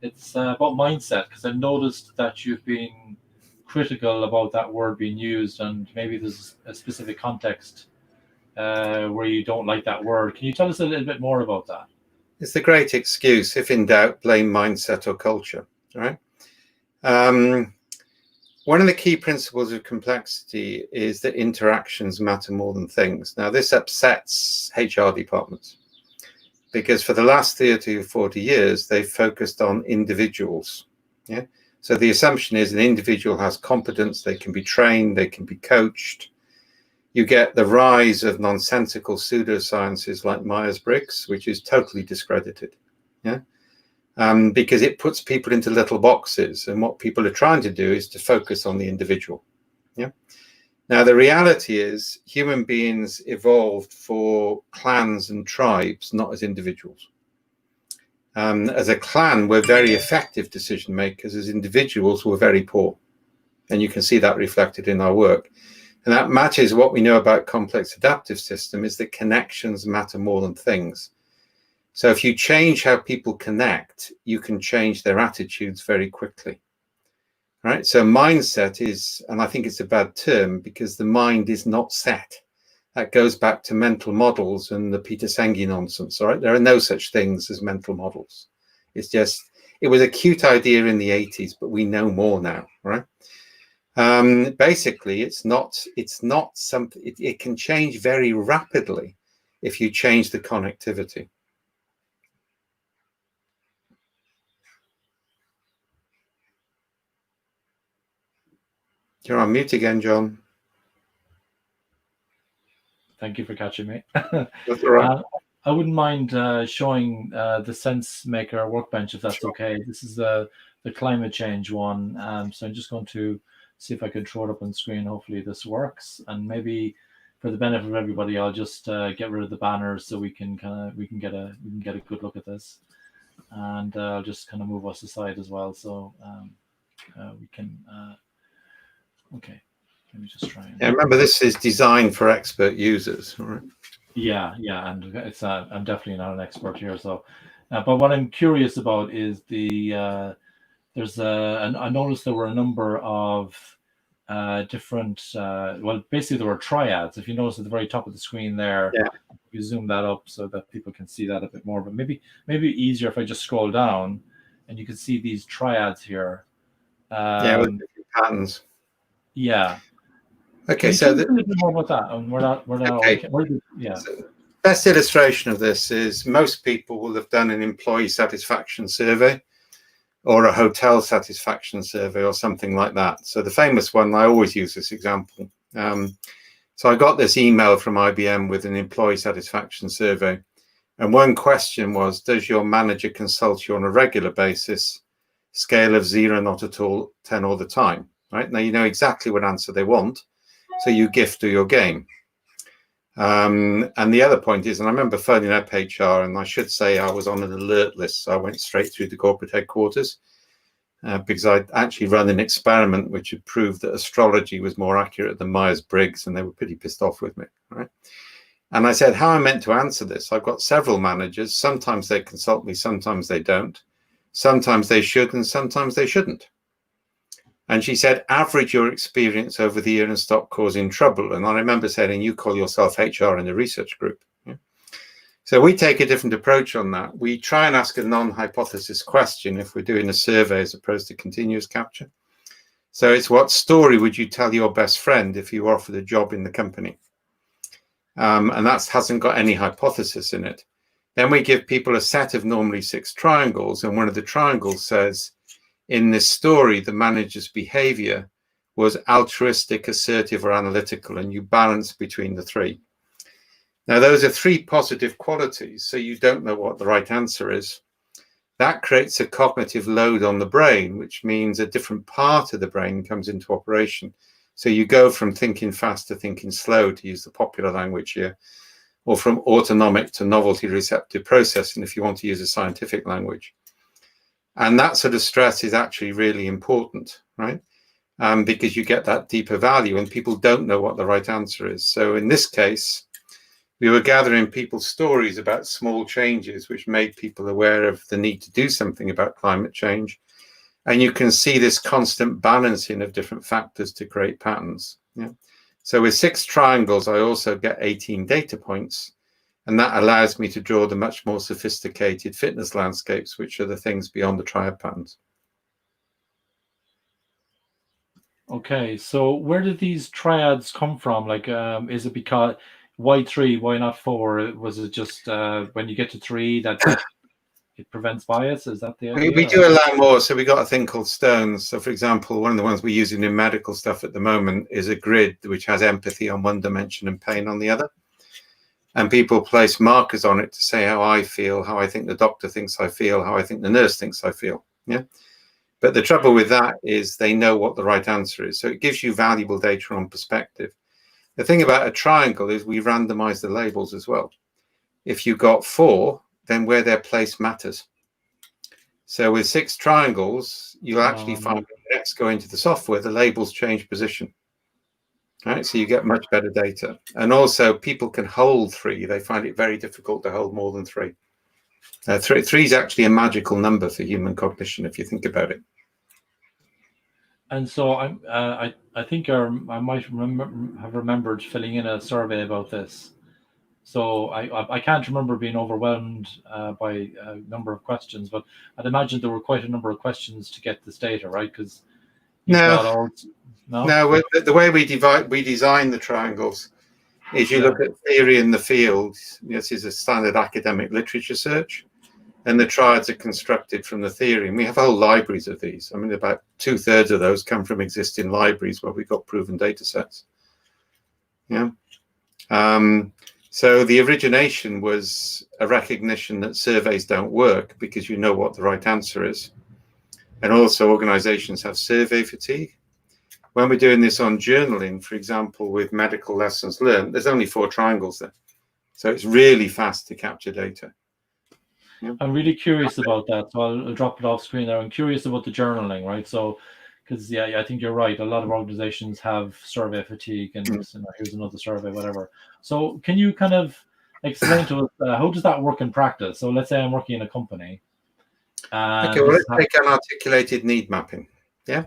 It's about mindset, because I've noticed that you've been critical about that word being used, and maybe there's a specific context where you don't like that word. Can you tell us a little bit more about that? It's the great excuse. If in doubt, blame mindset or culture. All right. One of the key principles of complexity is that interactions matter more than things. Now, this upsets HR departments because for the last 30 or 40 years, they've focused on individuals. Yeah. So the assumption is an individual has competence, they can be trained, they can be coached. You get the rise of nonsensical pseudosciences like Myers-Briggs, which is totally discredited. Yeah. Because it puts people into little boxes, and what people are trying to do is to focus on the individual. Yeah. Now, the reality is human beings evolved for clans and tribes, not as individuals. As a clan, we're very effective decision makers. As individuals, we're very poor. And you can see that reflected in our work. And that matches what we know about complex adaptive system is that connections matter more than things. So if you change how people connect, you can change their attitudes very quickly. Right? So mindset is, and I think it's a bad term because the mind is not set. That goes back to mental models and the Peter Senge nonsense. All right, there are no such things as mental models. It's just, it was a cute idea in the 80s, but we know more now. Right? Basically, it's not something. It can change very rapidly if you change the connectivity. You're on mute again, John. Thank you for catching me. That's all right. I wouldn't mind showing the SenseMaker workbench, if that's okay. This is the climate change one. So I'm just going to see if I can throw it up on screen. Hopefully this works. And maybe for the benefit of everybody, I'll just get rid of the banners so we can get a good look at this. And I'll just kind of move us aside as well, so we can. Okay. Let me just try. Yeah, remember, this is designed for expert users, all right? Yeah, and it's I'm definitely not an expert here. So, but what I'm curious about is the and I noticed there were a number of different. Well, basically there were triads. If you notice at the very top of the screen there, yeah. You zoom that up so that people can see that a bit more. But maybe easier if I just scroll down, and you can see these triads here. Yeah, with different patterns. Yeah. Okay, so a little bit more about that, and we're not. Okay. Yeah. So best illustration of this is most people will have done an employee satisfaction survey or a hotel satisfaction survey or something like that. So the famous one, I always use this example. So I got this email from IBM with an employee satisfaction survey, and one question was, does your manager consult you on a regular basis? Scale of 0, not at all, 10 all the time. Right? Now you know exactly what answer they want. So you gift or your game. And the other point is, and I remember phoning up HR, and I should say I was on an alert list. So I went straight through the corporate headquarters because I'd actually run an experiment which had proved that astrology was more accurate than Myers-Briggs, and they were pretty pissed off with me. Right? And I said, how am I meant to answer this? I've got several managers. Sometimes they consult me, sometimes they don't. Sometimes they should, and sometimes they shouldn't. And she said, average your experience over the year and stop causing trouble. And I remember saying, you call yourself HR in the research group. Yeah. So we take a different approach on that. We try and ask a non-hypothesis question if we're doing a survey as opposed to continuous capture. So it's what story would you tell your best friend if you were offered a job in the company? And that hasn't got any hypothesis in it. Then we give people a set of normally 6 triangles, and one of the triangles says, in this story, the manager's behavior was altruistic, assertive, or analytical, and you balance between the 3. Now, those are 3 positive qualities, so you don't know what the right answer is. That creates a cognitive load on the brain, which means a different part of the brain comes into operation. So you go from thinking fast to thinking slow, to use the popular language here, or from autonomic to novelty receptive processing, if you want to use a scientific language. And that sort of stress is actually really important, right? Because you get that deeper value and people don't know what the right answer is. So in this case, we were gathering people's stories about small changes which made people aware of the need to do something about climate change. And you can see this constant balancing of different factors to create patterns. Yeah. So with 6 triangles, I also get 18 data points. And that allows me to draw the much more sophisticated fitness landscapes, which are the things beyond the triad patterns. Okay, so where did these triads come from? Like, is it because why 3? Why not 4? Was it just when you get to 3 that it prevents bias? Is that the idea? We do allow more. So we got a thing called stones. So, for example, one of the ones we're using in medical stuff at the moment is a grid which has empathy on one dimension and pain on the other. And people place markers on it to say how I feel, how I think the doctor thinks I feel, how I think the nurse thinks I feel. Yeah. But the trouble with that is they know what the right answer is. So it gives you valuable data on perspective. The thing about a triangle is we randomize the labels as well. If you got 4, then where they're placed matters. So with 6 triangles, you'll actually find when the next go into the software, the labels change position. Right, so you get much better data. And also people can hold 3. They find it very difficult to hold more than 3. 3 is actually a magical number for human cognition, if you think about it. And so I think I might have remembered filling in a survey about this. So I can't remember being overwhelmed by a number of questions, but I'd imagine there were quite a number of questions to get this data, right? Because No, the way we design the triangles is you look at theory in the field. This is a standard academic literature search, and the triads are constructed from the theory. And we have whole libraries of these. I mean, about 2/3 of those come from existing libraries where we've got proven data sets. Yeah. So the origination was a recognition that surveys don't work because you know what the right answer is. And also organizations have survey fatigue. When we're doing this on journaling, for example, with medical lessons learned, there's only 4 triangles there. So it's really fast to capture data. Yeah. I'm really curious about that. So I'll drop it off screen there. I'm curious about the journaling, right? So, because, I think you're right. A lot of organizations have survey fatigue and here's another survey, whatever. So can you kind of explain to us, how does that work in practice? So let's say I'm working in a company. Okay, well, let's take an articulated need mapping. Yeah.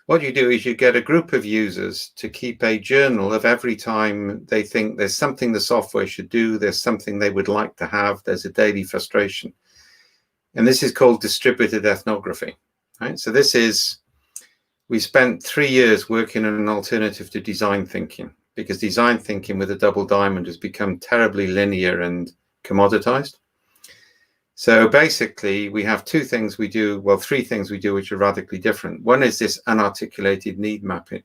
What you do is you get a group of users to keep a journal of every time they think there's something the software should do, there's something they would like to have, there's a daily frustration. And this is called distributed ethnography, right? So we spent 3 years working on an alternative to design thinking, because design thinking with a double diamond has become terribly linear and commoditized. So basically, we have 2 things we do, well, 3 things we do, which are radically different. One is this unarticulated need mapping.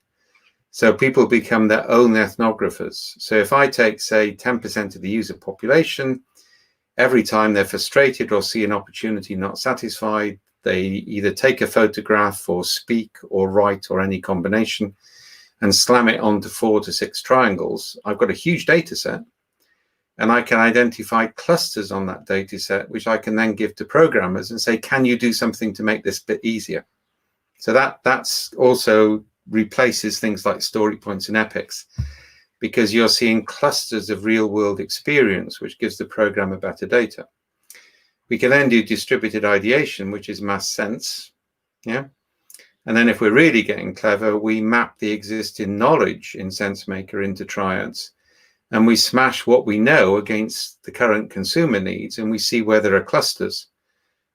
So people become their own ethnographers. So if I take, say, 10% of the user population, every time they're frustrated or see an opportunity not satisfied, they either take a photograph or speak or write or any combination and slam it onto 4 to 6 triangles. I've got a huge data set. And I can identify clusters on that data set, which I can then give to programmers and say, can you do something to make this bit easier? So that's also replaces things like story points and epics, because you're seeing clusters of real world experience, which gives the programmer better data. We can then do distributed ideation, which is mass sense. Yeah. And then if we're really getting clever, we map the existing knowledge in SenseMaker into triads. And we smash what we know against the current consumer needs, and we see where there are clusters.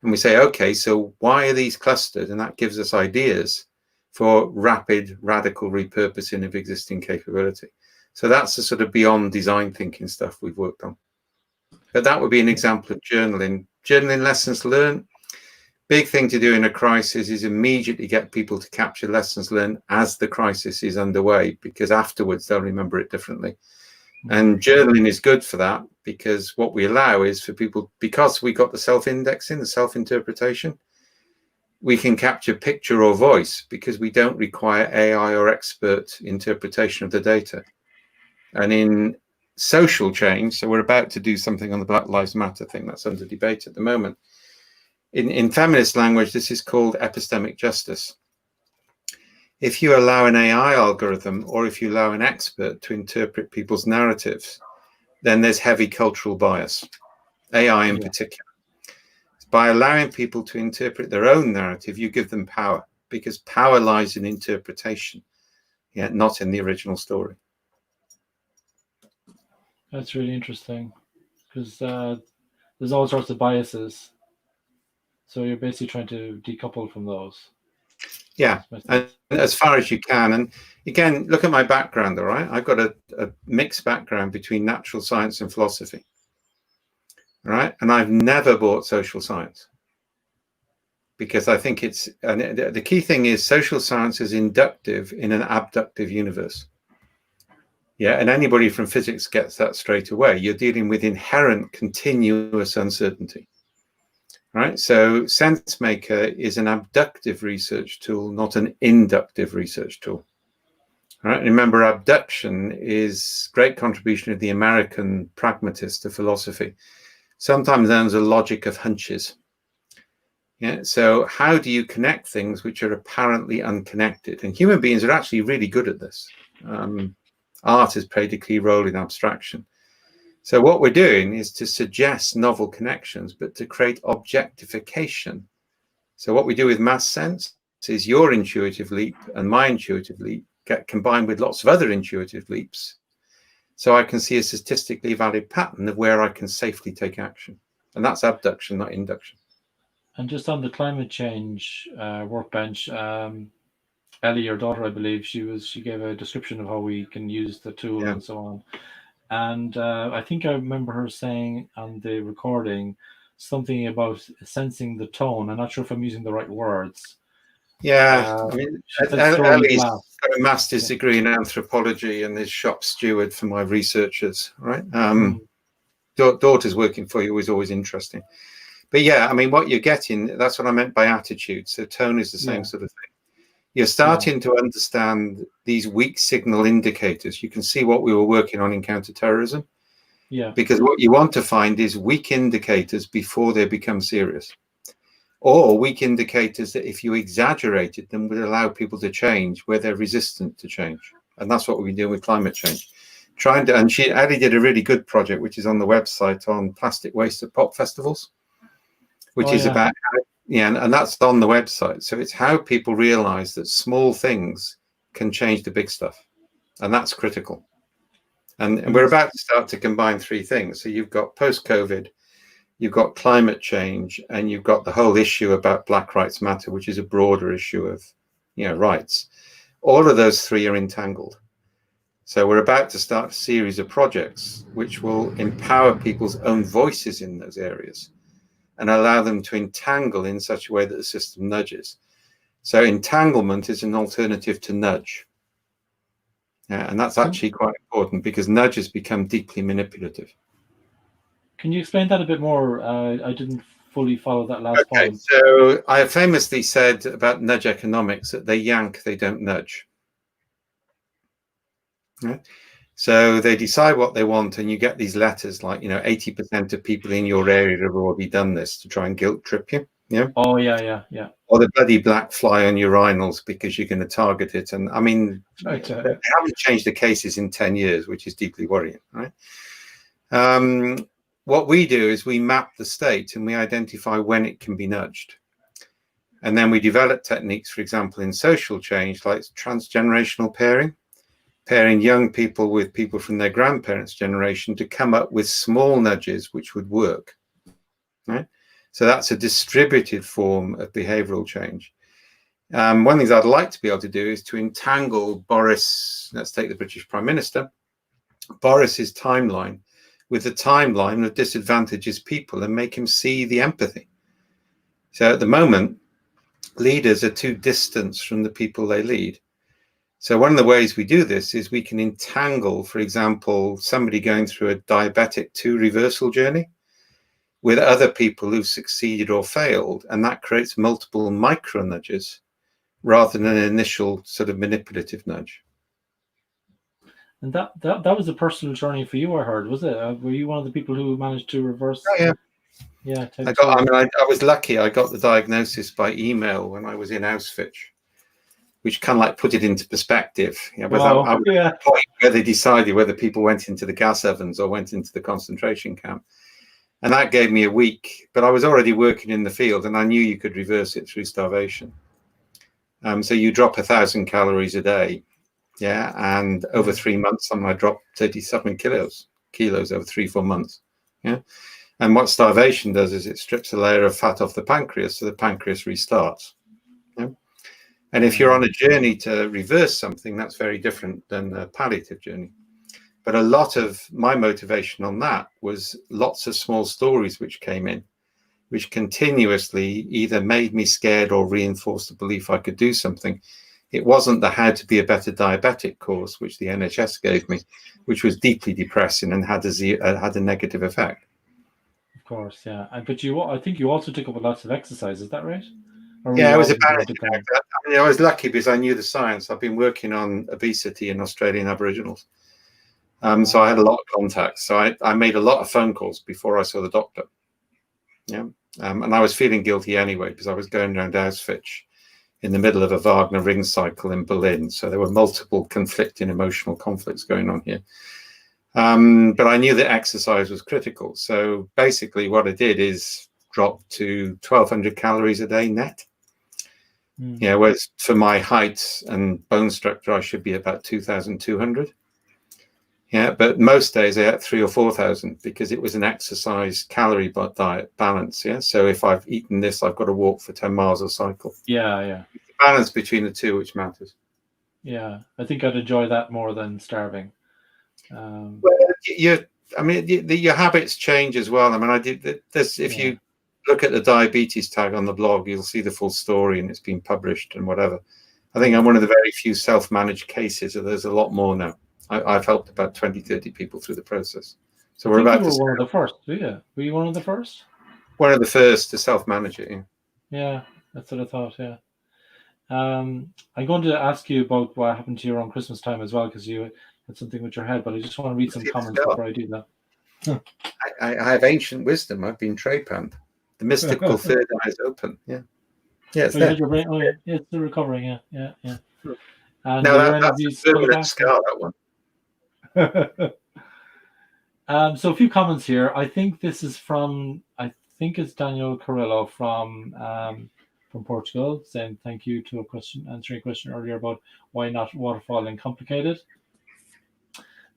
And we say, okay, so why are these clustered? And that gives us ideas for rapid, radical repurposing of existing capability. So that's the sort of beyond design thinking stuff we've worked on. But that would be an example of journaling. Journaling lessons learned. Big thing to do in a crisis is immediately get people to capture lessons learned as the crisis is underway, because afterwards they'll remember it differently. And journaling is good for that, because what we allow is for people, because we got the self-indexing, the self-interpretation, we can capture picture or voice because we don't require AI or expert interpretation of the data. And in social change, so we're about to do something on the Black Lives Matter thing that's under debate at the moment. In feminist language, this is called epistemic justice. If you allow an AI algorithm, or if you allow an expert to interpret people's narratives, then there's heavy cultural bias, AI in particular. By allowing people to interpret their own narrative, you give them power, because power lies in interpretation, not in the original story. That's really interesting, because there's all sorts of biases. So you're basically trying to decouple from those. Yeah, and as far as you can. And again, look at my background, all right? I've got a mixed background between natural science and philosophy, all right? And I've never bought social science, because I think it's, and the key thing is social science is inductive in an abductive universe. Yeah, and anybody from physics gets that straight away. You're dealing with inherent continuous uncertainty. Right, so SenseMaker is an abductive research tool, not an inductive research tool. All right, remember, abduction is great contribution of the American pragmatist to philosophy, sometimes known as a logic of hunches. Yeah, so how do you connect things which are apparently unconnected? And human beings are actually really good at this. Art has played a key role in abstraction. So what we're doing is to suggest novel connections, but to create objectification. So what we do with mass sense is your intuitive leap and my intuitive leap get combined with lots of other intuitive leaps. So I can see a statistically valid pattern of where I can safely take action. And that's abduction, not induction. And just on the climate change workbench, Ellie, your daughter, I believe, she gave a description of how we can use the tool and so on. And I think I remember her saying on the recording something about sensing the tone. I'm not sure if I'm using the right words. Yeah, I mean, Ellie's got a master's degree in anthropology and is shop steward for my researchers, right? Daughter's working for you is always interesting. But yeah, I mean, what you're getting, that's what I meant by attitude. So tone is the same sort of thing. You're starting to understand these weak signal indicators. You can see what we were working on in counterterrorism. Yeah. Because what you want to find is weak indicators before they become serious. Or weak indicators that if you exaggerated them would allow people to change where they're resistant to change. And that's what we've been doing with climate change. And Ellie did a really good project, which is on the website, on plastic waste at pop festivals, which is about how, and that's on the website. So it's how people realize that small things can change the big stuff. And that's critical. And we're about to start to combine three things. So you've got post-COVID, you've got climate change, and you've got the whole issue about Black Lives Matter, which is a broader issue of, rights. All of those three are entangled. So we're about to start a series of projects which will empower people's own voices in those areas and allow them to entangle in such a way that the system nudges. So entanglement is an alternative to nudge. And that's actually quite important because nudges become deeply manipulative. Can you explain that a bit more? I didn't fully follow that last point. So I famously said about nudge economics that they yank, they don't nudge. Right? So they decide what they want, and you get these letters like, 80% of people in your area have already done this to try and guilt trip you. Yeah. Oh, yeah. Or the bloody black fly on urinals because you're going to target it. And I mean, they haven't changed the cases in 10 years, which is deeply worrying, right? What we do is we map the state and we identify when it can be nudged. And then we develop techniques, for example, in social change, like transgenerational pairing young people with people from their grandparents' generation to come up with small nudges which would work, right? So that's a distributed form of behavioral change. One of the things I'd like to be able to do is to entangle Boris, let's take the British Prime Minister, Boris's timeline with the timeline of disadvantaged people and make him see the empathy. So at the moment, leaders are too distant from the people they lead. So one of the ways we do this is we can entangle, for example, somebody going through a diabetic 2 reversal journey with other people who've succeeded or failed, and that creates multiple micro nudges rather than an initial sort of manipulative nudge. And that was a personal journey for you, I heard, was it? Were you one of the people who managed to reverse? Oh, yeah. Yeah. I was lucky. I got the diagnosis by email when I was in Auschwitz, which kind of like put it into perspective. I was at the point where they decided whether people went into the gas ovens or went into the concentration camp. And that gave me a week, but I was already working in the field and I knew you could reverse it through starvation. So you drop 1,000 calories a day. Yeah. And over 3 months, I dropped 37 kilos over 3-4 months. Yeah. And what starvation does is it strips a layer of fat off the pancreas, so the pancreas restarts. Yeah? And if you're on a journey to reverse something, that's very different than a palliative journey. But a lot of my motivation on that was lots of small stories which came in, which continuously either made me scared or reinforced the belief I could do something. It wasn't the How to Be a Better Diabetic course, which the NHS gave me, which was deeply depressing and had a negative effect. Of course, yeah. But I think you also took up lots of exercise. Is that right? Yeah, it was a balancing act. I was lucky because I knew the science. I've been working on obesity in Australian Aboriginals. So I had a lot of contacts. So I made a lot of phone calls before I saw the doctor. Yeah. And I was feeling guilty anyway because I was going around Auschwitz in the middle of a Wagner ring cycle in Berlin. So there were multiple conflicting emotional conflicts going on here. But I knew that exercise was critical. So basically what I did is drop to 1,200 calories a day net. Yeah, whereas for my height and bone structure, I should be about 2,200. Yeah, but most days I ate 3,000 or 4,000 because it was an exercise calorie diet balance. Yeah, so if I've eaten this, I've got to walk for 10 miles or cycle. Yeah. The balance between the two, which matters. Yeah, I think I'd enjoy that more than starving. Well, your habits change as well. I mean, I did this. If you look at the diabetes tag on the blog, you'll see the full story and it's been published and whatever. I think I'm one of the very few self-managed cases. So there's a lot more now. I've helped about 20, 30 people through the process. So we're about to. One of the first. Yeah, were you one of the first? One of the first to self-manage it. Yeah, that's what I thought. Yeah. I'm going to ask you about what happened to you around Christmas time as well, because you had something with your head. But I just want to read some comments before I do that. I have ancient wisdom. I've been trepanned. The mystical third eye is open. Yeah. Yeah, it's there. It's still recovering. Yeah. And no, that's a permanent scar, that one. So a few comments here. I think this is it's Daniel Carrillo from Portugal, saying thank you to answering a question earlier about why not waterfall and complicated.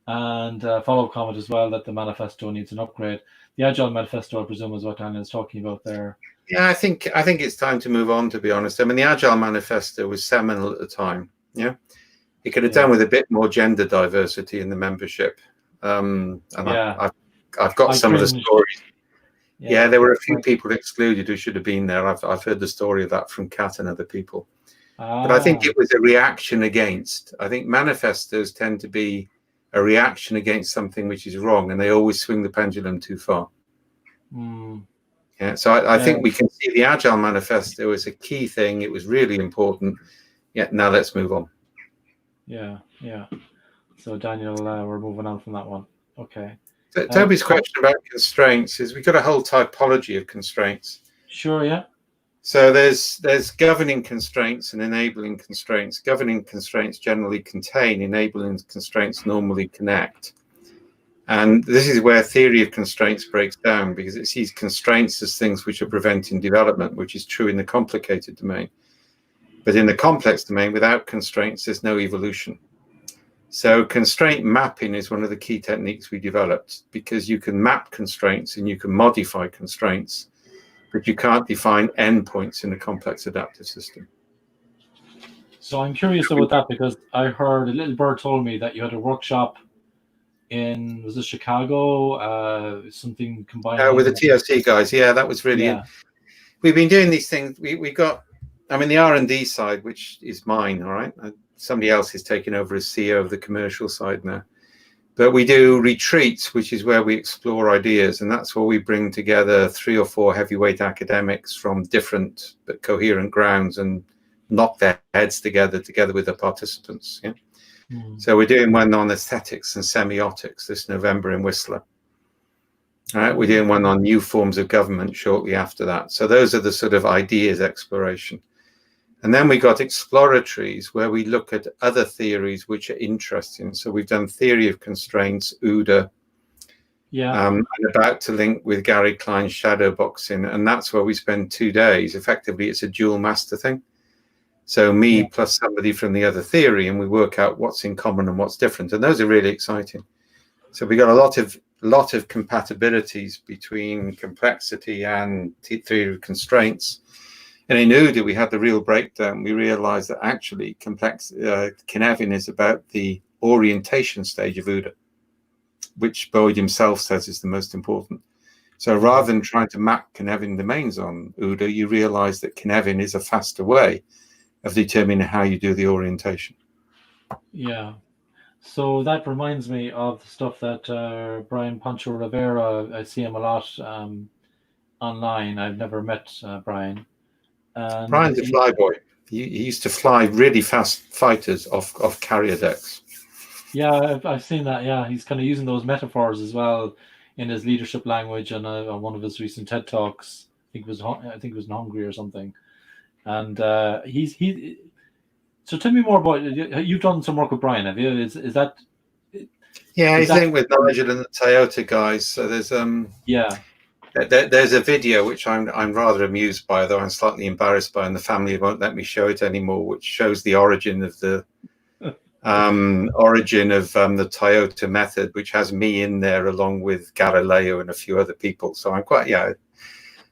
And a follow-up comment as well that the manifesto needs an upgrade. The Agile manifesto, I presume, is what Daniel is talking about there. Yeah, I think it's time to move on, to be honest. I mean, the Agile manifesto was seminal at the time. Yeah. It could have done with a bit more gender diversity in the membership. And I've got some of the stories. Yeah, there were a few people excluded who should have been there. I've heard the story of that from Kat and other people. But I think it was a reaction against. I think manifestos tend to be a reaction against something which is wrong, and they always swing the pendulum too far. Yeah, so I think we can see the Agile manifesto as a key thing. It was really important. Yeah, now let's move on. Yeah. So Daniel, we're moving on from that one. Okay. So Toby's question about constraints is we've got a whole typology of constraints. Sure, yeah. So there's governing constraints and enabling constraints. Governing constraints generally contain, enabling constraints normally connect. And this is where theory of constraints breaks down, because it sees constraints as things which are preventing development, which is true in the complicated domain. But in the complex domain, without constraints, there's no evolution. So constraint mapping is one of the key techniques we developed, because you can map constraints and you can modify constraints, but you can't define endpoints in a complex adaptive system. So I'm curious about that because I heard a little bird told me that you had a workshop in, was it Chicago? Something combining. With the TOC guys, yeah, that was really. Yeah. We've been doing these things. We got, I mean, the R&D side, which is mine. All right, somebody else is taking over as CEO of the commercial side now. But we do retreats, which is where we explore ideas, and that's where we bring together 3 or 4 heavyweight academics from different but coherent grounds and knock their heads together with the participants. Yeah. So we're doing one on aesthetics and semiotics this November in Whistler. All right, we're doing one on new forms of government shortly after that. So those are the sort of ideas exploration. And then we got exploratories where we look at other theories which are interesting. So we've done theory of constraints, OODA. Yeah. I'm about to link with Gary Klein's shadowboxing, and that's where we spend 2 days. Effectively, it's a dual master thing. So me plus somebody from the other theory, and we work out what's in common and what's different. And those are really exciting. So we got a lot of compatibilities between complexity and theory of constraints. And in OODA, we had the real breakdown. We realized that actually Cynefin is about the orientation stage of OODA, which Boyd himself says is the most important. So rather than trying to map Cynefin domains on OODA, you realize that Cynefin is a faster way of determining how you do the orientation. Yeah. So that reminds me of the stuff that Brian Pancho Rivera, I see him a lot online. I've never met Brian. And Brian's a flyboy. He used to fly really fast fighters off carrier decks. Yeah, I've seen that. Yeah, he's kind of using those metaphors as well in his leadership language and on one of his recent TED talks. I think it was in Hungary or something. And he. So tell me more about. You've done some work with Brian, have you? Is that? Yeah, he's linked with Nigel and the Toyota guys. So there's There's a video which I'm rather amused by, though I'm slightly embarrassed by, and the family won't let me show it anymore, which shows the origin of the the Toyota method, which has me in there along with Galileo and a few other people. So I'm quite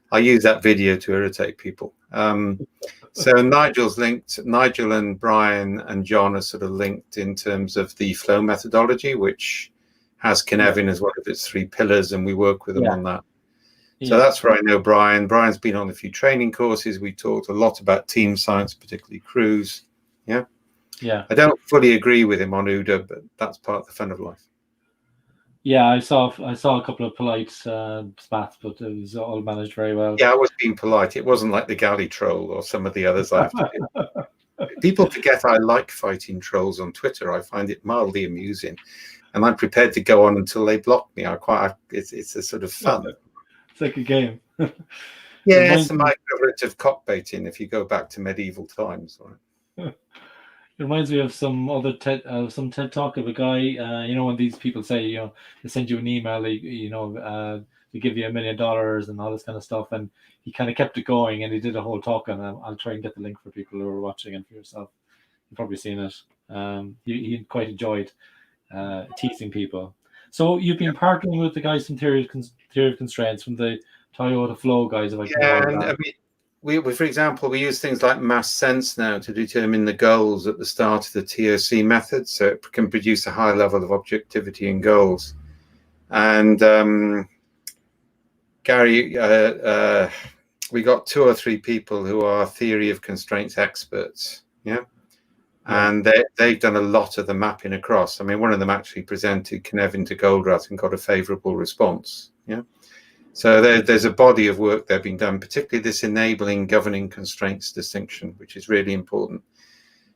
I use that video to irritate people. So Nigel and Brian and John are sort of linked in terms of the flow methodology, which has Cynefin as one of its 3 pillars, and we work with them on that. So that's where I know Brian. Brian's been on a few training courses. We talked a lot about team science, particularly crews. Yeah. I don't fully agree with him on OODA, but that's part of the fun of life. Yeah, I saw a couple of polite spats, but it was all managed very well. Yeah, I was being polite. It wasn't like the galley troll or some of the others I have to do. People forget I like fighting trolls on Twitter. I find it mildly amusing, and I'm prepared to go on until they block me. It's a sort of fun. It's like a game. Yeah, it's my equivalent of cockbaiting if you go back to medieval times. Right? It reminds me of some other TED talk of a guy. When these people say, they send you an email, they give you $1 million and all this kind of stuff, and he kind of kept it going, and he did a whole talk on it. I'll try and get the link for people who are watching and for yourself. You've probably seen it. He quite enjoyed teasing people. So you've been partnering with the guys from Theory of Constraints, from the Toyota Flow guys. We, for example, we use things like mass sense now to determine the goals at the start of the TOC method, so it can produce a high level of objectivity in goals. And Gary, we got 2 or 3 people who are theory of constraints experts, and they've done a lot of the mapping across. I mean, one of them actually presented Cynefin to Goldratt and got a favourable response. So there's a body of work there being done, particularly this enabling governing constraints distinction, which is really important.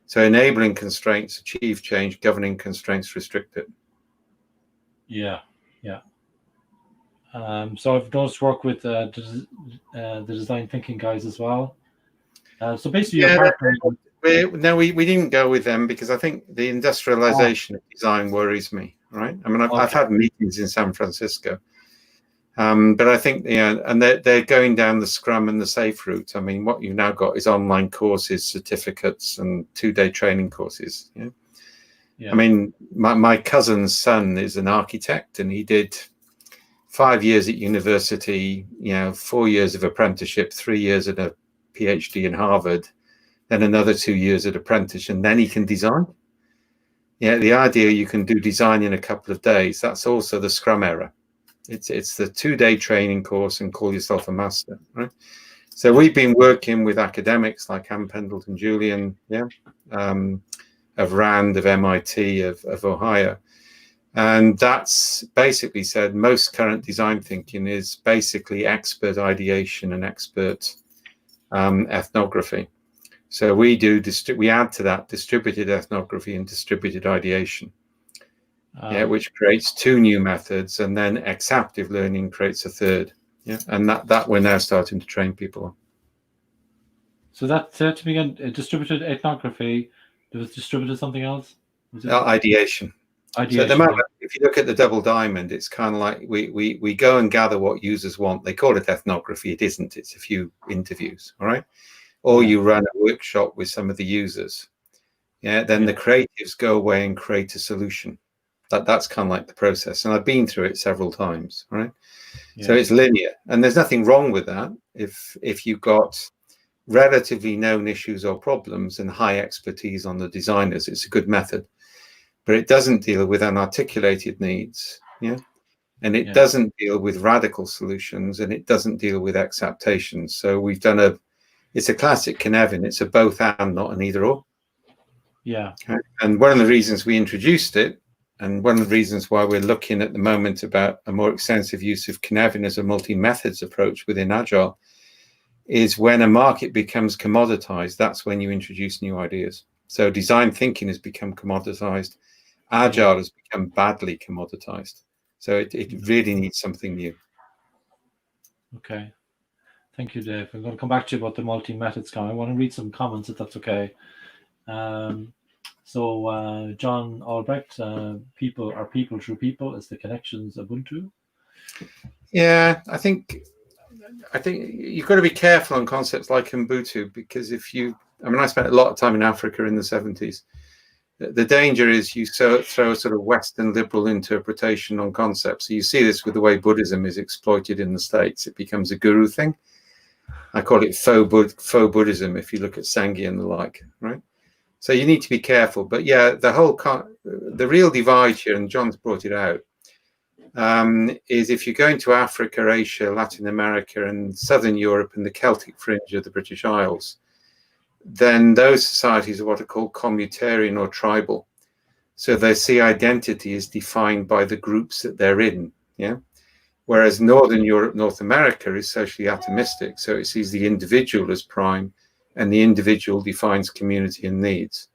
So enabling constraints achieve change, governing constraints restrict it. Yeah. So I've noticed work with the design thinking guys as well. So basically, we didn't go with them because I think the industrialization of design worries me. Right? I mean, I've had meetings in San Francisco. But I think, and they're going down the Scrum and the SAFe route. I mean, what you've now got is online courses, certificates, and 2-day training courses. I mean, my cousin's son is an architect, and he did 5 years at university, 4 years of apprenticeship, 3 years at a PhD in Harvard. then another 2 years at apprentice, and then he can design. Yeah, the idea you can do design in a couple of days, that's also the Scrum era. It's the 2-day training course and call yourself a master, right? So we've been working with academics like Ann Pendleton Julian, of RAND, of MIT, of Ohio. And that's basically said most current design thinking is basically expert ideation and expert ethnography. So we add to that distributed ethnography and distributed ideation, which creates 2 new methods, and then exaptive learning creates a third. Yeah, and that we're now starting to train people on. So that to begin, distributed ethnography. There was distributed something else. Ideation. So at the moment, if you look at the double diamond, it's kind of like we go and gather what users want. They call it ethnography. It isn't. It's a few interviews. All right. Or you run a workshop with some of the users. Then the creatives go away and create a solution. That's kind of like the process. And I've been through it several times. Right. So it's linear, and there's nothing wrong with that. If you've got relatively known issues or problems and high expertise on the designers, it's a good method. But it doesn't deal with unarticulated needs, and it doesn't deal with radical solutions, and it doesn't deal with exaptations. So we've done it's a classic Cynefin. It's a both and, not an either or. Yeah. And one of the reasons we introduced it, and one of the reasons why we're looking at the moment about a more extensive use of Cynefin as a multi-methods approach within Agile, is when a market becomes commoditized, that's when you introduce new ideas. So design thinking has become commoditized. Agile has become badly commoditized. So it really needs something new. Okay. Thank you, Dave. I'm going to come back to you about the multi-methods comment. I want to read some comments, if that's okay. So John Albrecht, people are people through people is the connections Ubuntu. Yeah, I think you've got to be careful on concepts like Ubuntu, because I spent a lot of time in Africa in the 70s. The danger is you throw a sort of Western liberal interpretation on concepts. So you see this with the way Buddhism is exploited in the States. It becomes a guru thing. I call it faux Buddhism if you look at Sangye and the like, right? So you need to be careful. But yeah, the real divide here, and John's brought it out, is if you're going to Africa, Asia, Latin America, and Southern Europe and the Celtic fringe of the British Isles, then those societies are what are called communitarian or tribal. So they see identity as defined by the groups that they're in. Yeah. Whereas Northern Europe, North America is socially atomistic. So it sees the individual as prime, and the individual defines community and needs.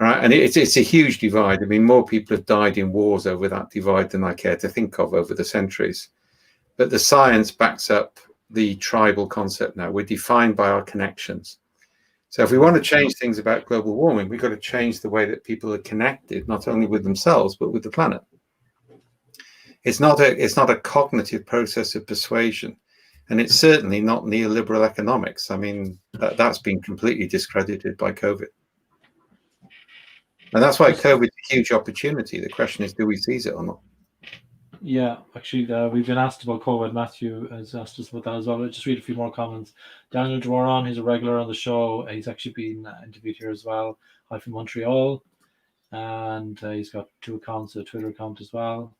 All right. And it's a huge divide. I mean, more people have died in wars over that divide than I care to think of over the centuries. But the science backs up the tribal concept now. We're defined by our connections. So if we want to change things about global warming, we've got to change the way that people are connected, not only with themselves, but with the planet. It's not a cognitive process of persuasion, and it's certainly not neoliberal economics. I mean, that's been completely discredited by COVID. And that's why COVID is a huge opportunity. The question is, do we seize it or not? Yeah, actually, we've been asked about COVID. Matthew has asked us about that as well. I'll just read a few more comments. Daniel Dworon, he's a regular on the show. He's actually been interviewed here as well. Hi from Montreal. And he's got 2 accounts, a Twitter account as well.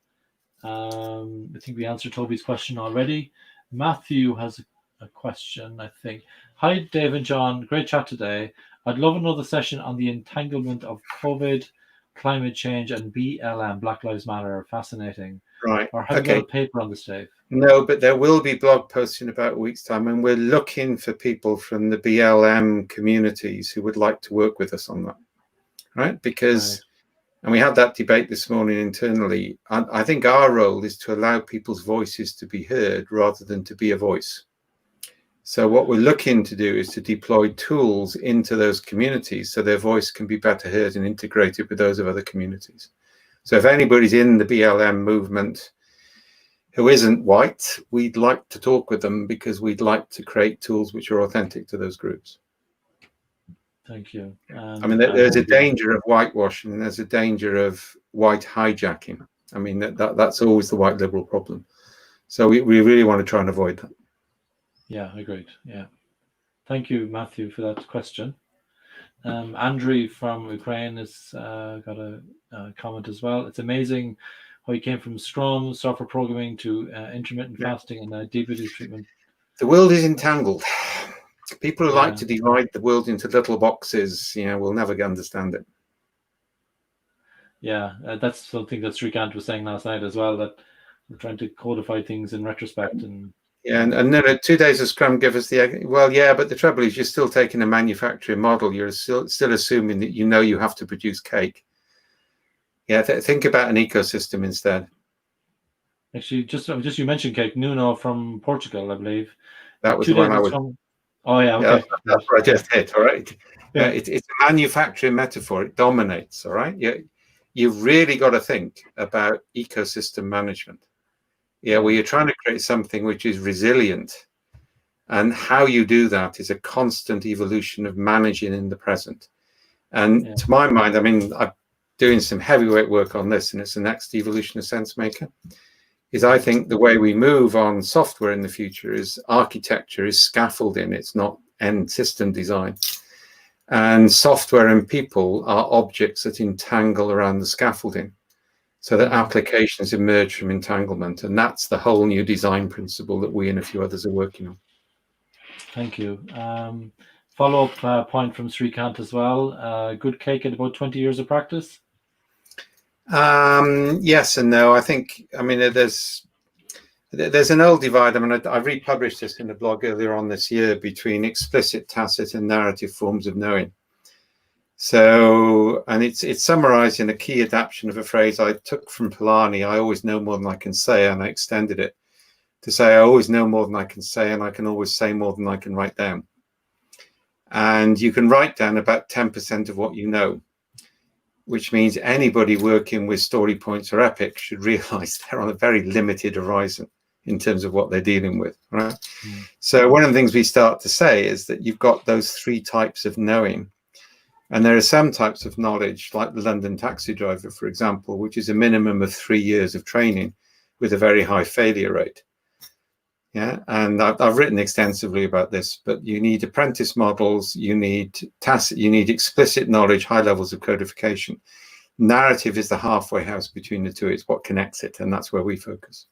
I think we answered Toby's question already. Matthew has a question, I think. Hi, Dave and John. Great chat today. I'd love another session on the entanglement of COVID, climate change, and BLM, Black Lives Matter. Fascinating. Right. Or have you got a paper on this, Dave? No, but there will be blog posts in about a week's time, and we're looking for people from the BLM communities who would like to work with us on that. Right? Because, and we had that debate this morning internally, I think our role is to allow people's voices to be heard rather than to be a voice. So what we're looking to do is to deploy tools into those communities so their voice can be better heard and integrated with those of other communities. So if anybody's in the BLM movement who isn't white, we'd like to talk with them because we'd like to create tools which are authentic to those groups. Thank you. I mean, there's a danger of whitewashing, and there's a danger of white hijacking. I mean, that's always the white liberal problem. So we really want to try and avoid that. Yeah, agreed. Yeah. Thank you, Matthew, for that question. Andrew from Ukraine has got a comment as well. It's amazing how he came from Scrum, software programming to intermittent fasting and diabetes treatment. The world is entangled. People who like to divide the world into little boxes, will never understand it. Yeah, that's something that Srikant was saying last night as well, that we're trying to codify things in retrospect. And then 2 days of Scrum give us but the trouble is you're still taking a manufacturing model. You're still assuming that you have to produce cake. Yeah, think about an ecosystem instead. Actually, just you mentioned cake. Nuno from Portugal, I believe. That was the one I was. Oh yeah, okay. That's what I just hit. All right. Yeah. It's a manufacturing metaphor. It dominates. All right. You've really got to think about ecosystem management. Where you're trying to create something which is resilient, and how you do that is a constant evolution of managing in the present. And to my mind, I mean, I'm doing some heavyweight work on this, and it's the next evolution of SenseMaker. I think the way we move on software in the future is architecture, is scaffolding. It's not end system design. And software and people are objects that entangle around the scaffolding, so that applications emerge from entanglement. And that's the whole new design principle that we and a few others are working on. Thank you. Follow-up point from Srikant as well. Good cake at about 20 years of practice? Yes and no. I mean, there's an old divide. I mean, I republished this in the blog earlier on this year between explicit, tacit, and narrative forms of knowing. So, and it's summarized in a key adaptation of a phrase I took from Polanyi: I always know more than I can say, and I extended it to say I always know more than I can say, and I can always say more than I can write down. And you can write down about 10% of what you know, which means anybody working with story points or epics should realize they're on a very limited horizon in terms of what they're dealing with, right? So one of the things we start to say is that you've got those 3 types of knowing. And there are some types of knowledge, like the London taxi driver, for example, which is a minimum of 3 years of training with a very high failure rate. Yeah, and I've written extensively about this, but you need apprentice models, you need explicit knowledge, high levels of codification. Narrative is the halfway house between the two. It's what connects it, and that's where we focus.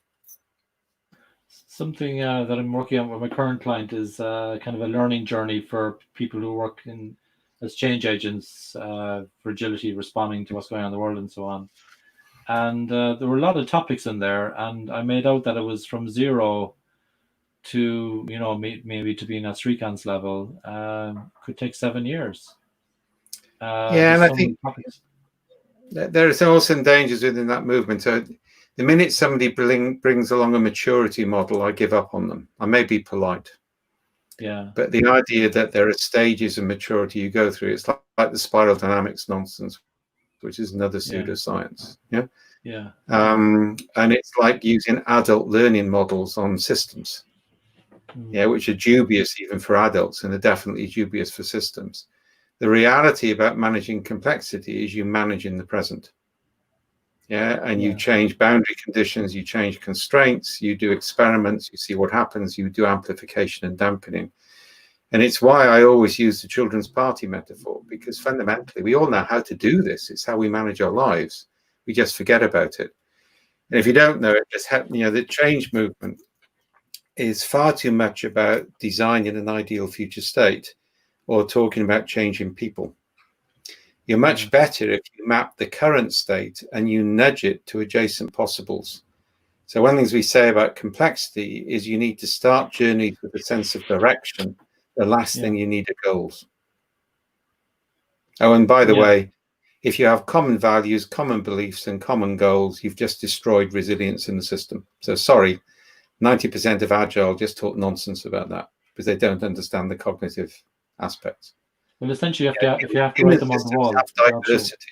Something that I'm working on with my current client is kind of a learning journey for people who work as change agents for agility, responding to what's going on in the world and so on. And there were a lot of topics in there, and I made out that it was from 0 to, maybe to being at Srikant's level, could take 7 years. And I think there are also some dangers within that movement. So the minute somebody brings along a maturity model, I give up on them. I may be polite. Yeah. But the idea that there are stages of maturity you go through, it's like the spiral dynamics nonsense, which is another pseudoscience. Yeah. And it's like using adult learning models on systems. Which are dubious even for adults and are definitely dubious for systems. The reality about managing complexity is you manage in the present. You change boundary conditions, you change constraints, you do experiments, you see what happens, you do amplification and dampening. And it's why I always use the children's party metaphor, because fundamentally we all know how to do this. It's how we manage our lives. We just forget about it. And if you don't know it, the change movement is far too much about designing an ideal future state or talking about changing people. You're much better if you map the current state and you nudge it to adjacent possibles. So one of the things we say about complexity is you need to start journeys with a sense of direction. The last thing you need are goals. Oh, and by the way, if you have common values, common beliefs, and common goals, you've just destroyed resilience in the system. So sorry, 90% of Agile just talk nonsense about that because they don't understand the cognitive aspects. Well, essentially, if you have to write them on the wall. Diversity.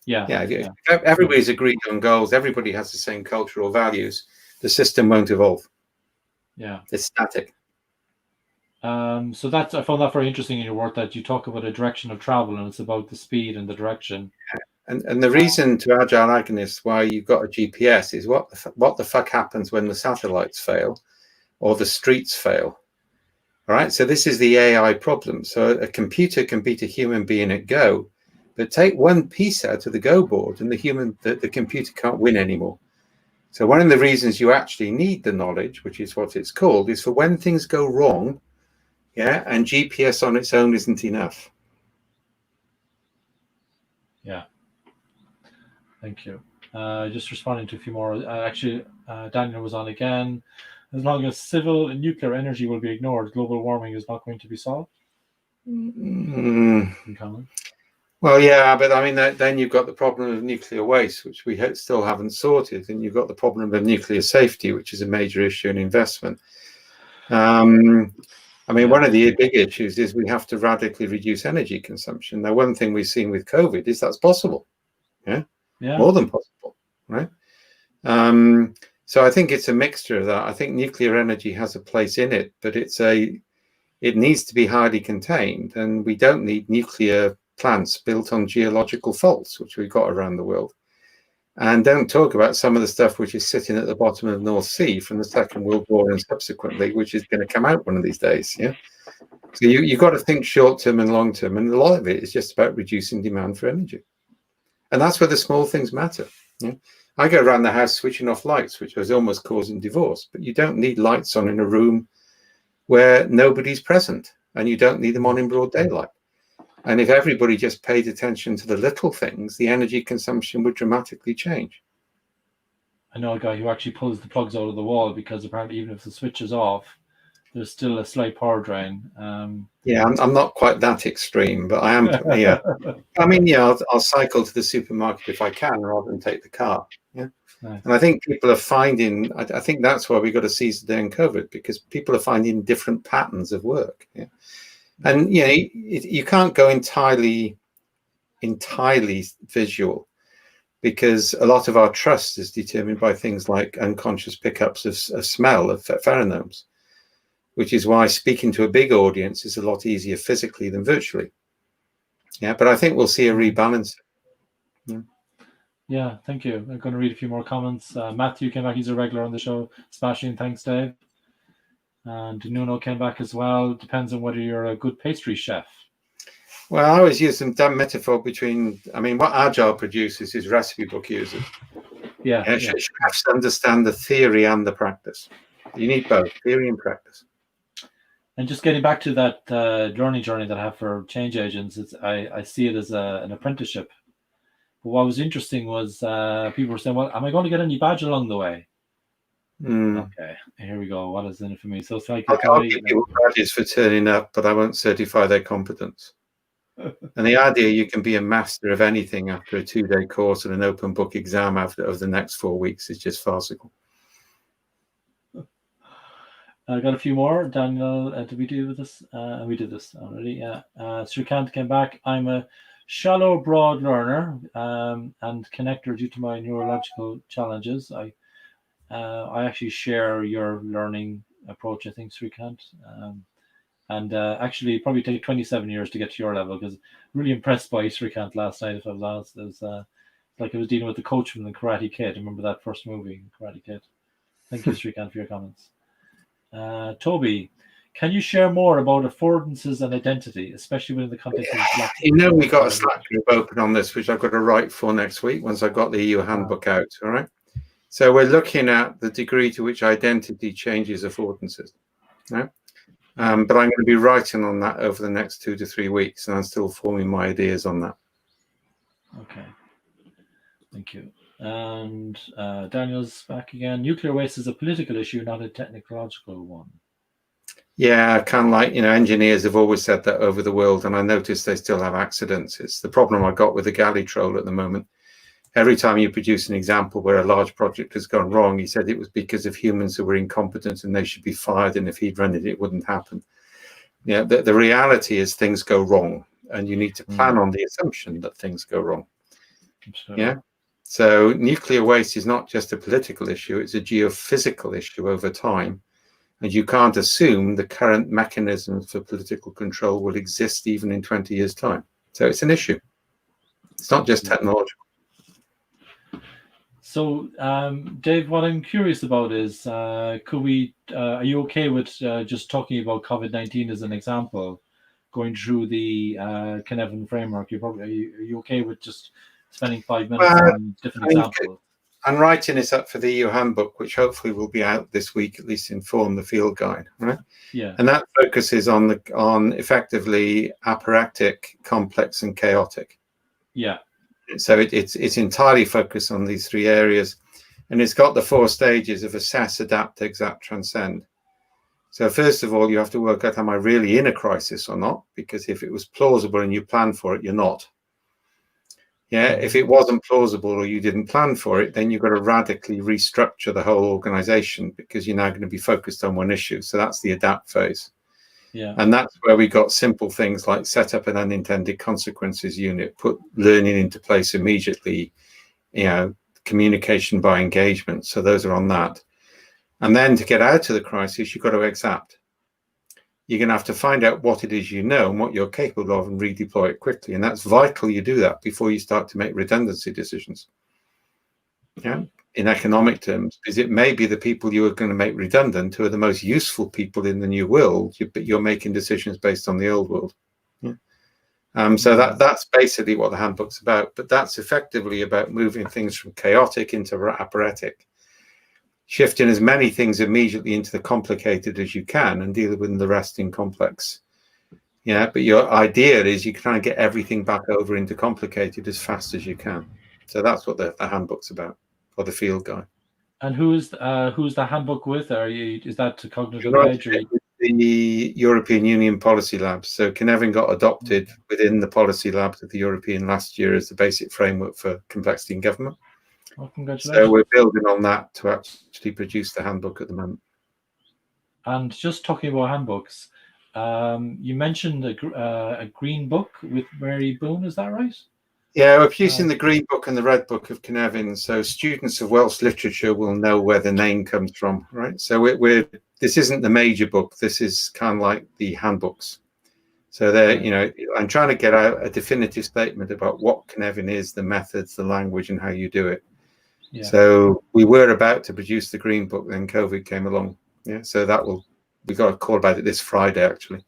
If everybody's agreed on goals, everybody has the same cultural values, the system won't evolve. Yeah. It's static. So I found that very interesting in your work, that you talk about a direction of travel and it's about the speed and the direction. And the reason to Agile agonists why you've got a GPS is what the fuck happens when the satellites fail or the streets fail. All right, so this is the AI problem. So a computer can beat a human being at Go, but take one piece out of the Go board and the computer can't win anymore. So one of the reasons you actually need the knowledge, which is what it's called, is for when things go wrong, yeah, and GPS on its own isn't enough. Yeah. Thank you. Just responding to a few more. Daniel was on again. As long as civil and nuclear energy will be ignored, global warming is not going to be solved. Well, yeah, but I mean, then you've got the problem of nuclear waste, which we still haven't sorted, and you've got the problem of nuclear safety, which is a major issue in investment. I mean, one of the big issues is we have to radically reduce energy consumption. Now, one thing we've seen with COVID is that's possible. Yeah. More than possible, right? So I think it's a mixture of that. I think nuclear energy has a place in it, but it needs to be highly contained, and we don't need nuclear plants built on geological faults, which we've got around the world. And don't talk about some of the stuff which is sitting at the bottom of the North Sea from the Second World War and subsequently, which is going to come out one of these days. Yeah. So you've got to think short term and long term, and a lot of it is just about reducing demand for energy. And that's where the small things matter. Yeah? I go around the house switching off lights, which was almost causing divorce. But you don't need lights on in a room where nobody's present, and you don't need them on in broad daylight. And if everybody just paid attention to the little things, the energy consumption would dramatically change. I know a guy who actually pulls the plugs out of the wall because apparently even if the switch is off, there's still a slight power drain. Yeah, I'm not quite that extreme, but I am. Yeah, I mean, yeah, I'll cycle to the supermarket if I can, rather than take the car. Yeah, nice. And I think people are finding. I think that's why we got to seize the day in COVID, because people are finding different patterns of work. Yeah, and you know, you can't go entirely visual, because a lot of our trust is determined by things like unconscious pickups of smell, of pheromones, which is why speaking to a big audience is a lot easier physically than virtually. Yeah, but I think we'll see a rebalance. Yeah, thank you. I'm going to read a few more comments. Matthew came back. He's a regular on the show. Smashing, thanks, Dave. And Nuno came back as well. Depends on whether you're a good pastry chef. Well, I always use some damn metaphor between, I mean, what Agile produces is recipe book users. Yeah. Chefs understand the theory and the practice. You need both, theory and practice. And just getting back to that learning journey that I have for change agents, I see it as an apprenticeship. But what was interesting was people were saying, well, am I going to get any badge along the way? Okay, here we go. What is in it for me? So it's like I'll give people badges for turning up, but I won't certify their competence. And the idea you can be a master of anything after a 2-day course and an open book exam over the next 4 weeks is just farcical. I got a few more. Daniel, did we do this? We did this already. Yeah. Srikant came back. I'm a shallow, broad learner and connector due to my neurological challenges. I actually share your learning approach, I think, Srikant. And actually, probably take 27 years to get to your level, because really impressed by Srikant last night, if I was honest. It was like I was dealing with the coach from the Karate Kid. Remember that first movie, Karate Kid? Thank you, Srikant, for your comments. Toby, can you share more about affordances and identity, especially within the context of Black? You know, we got a Slack group open on this, which I've got to write for next week once I've got the EU handbook out. All right. So we're looking at the degree to which identity changes affordances. Right? But I'm going to be writing on that over the next 2 to 3 weeks, and I'm still forming my ideas on that. Okay. Thank you. And Daniel's back again. Nuclear waste is a political issue, not a technological one. Yeah, kind of like, you know, engineers have always said that over the world, and I notice they still have accidents. It's the problem I got with the galley troll at the moment. Every time you produce an example where a large project has gone wrong, he said it was because of humans who were incompetent and they should be fired, and if he'd run it, it wouldn't happen. Yeah, the reality is things go wrong, and you need to plan on the assumption that things go wrong. Absolutely. Yeah. So nuclear waste is not just a political issue, it's a geophysical issue over time. And you can't assume the current mechanisms for political control will exist even in 20 years' time. So it's an issue. It's not just technological. So, Dave, what I'm curious about is, are you okay with just talking about COVID-19 as an example, going through the Cynefin framework? Are you okay with just spending 5 minutes on different examples? I'm writing it up for the EU Handbook, which hopefully will be out this week, at least inform the field guide, right? Yeah. And that focuses on effectively apparatic, complex, and chaotic. Yeah. So it's entirely focused on these three areas, and it's got the 4 stages of assess, adapt, exact, transcend. So first of all, you have to work out, am I really in a crisis or not? Because if it was plausible and you plan for it, you're not. Yeah, if it wasn't plausible or you didn't plan for it, then you've got to radically restructure the whole organization, because you're now going to be focused on one issue. So that's the adapt phase. Yeah. And that's where we got simple things like set up an unintended consequences unit, put learning into place immediately, communication by engagement. So those are on that. And then to get out of the crisis, you've got to exact. You're going to have to find out what it is you know and what you're capable of and redeploy it quickly. And that's vital you do that before you start to make redundancy decisions. Yeah, in economic terms, because it may be the people you are going to make redundant who are the most useful people in the new world, but you're making decisions based on the old world. Yeah. So that's basically what the handbook's about. But that's effectively about moving things from chaotic into apparatic, shifting as many things immediately into the complicated as you can and dealing with the rest in complex. Yeah, but your idea is you try and get everything back over into complicated as fast as you can. So that's what the handbook's about, or the field guide. And who's the handbook with? Is that Cognitive Edge? The European Union Policy Labs. So Cynefin got adopted within the policy labs of the European last year as the basic framework for complexity in government. Oh, congratulations. So we're building on that to actually produce the handbook at the moment. And just talking about handbooks, you mentioned a green book with Mary Boone, is that right? Yeah, we're producing the green book and the red book of Cynefin, so students of Welsh literature will know where the name comes from, right? So this isn't the major book, this is kind of like the handbooks. So I'm trying to get out a definitive statement about what Cynefin is, the methods, the language, and how you do it. Yeah. So we were about to produce the green book, then COVID came along. Yeah, so we got a call about it this Friday, actually.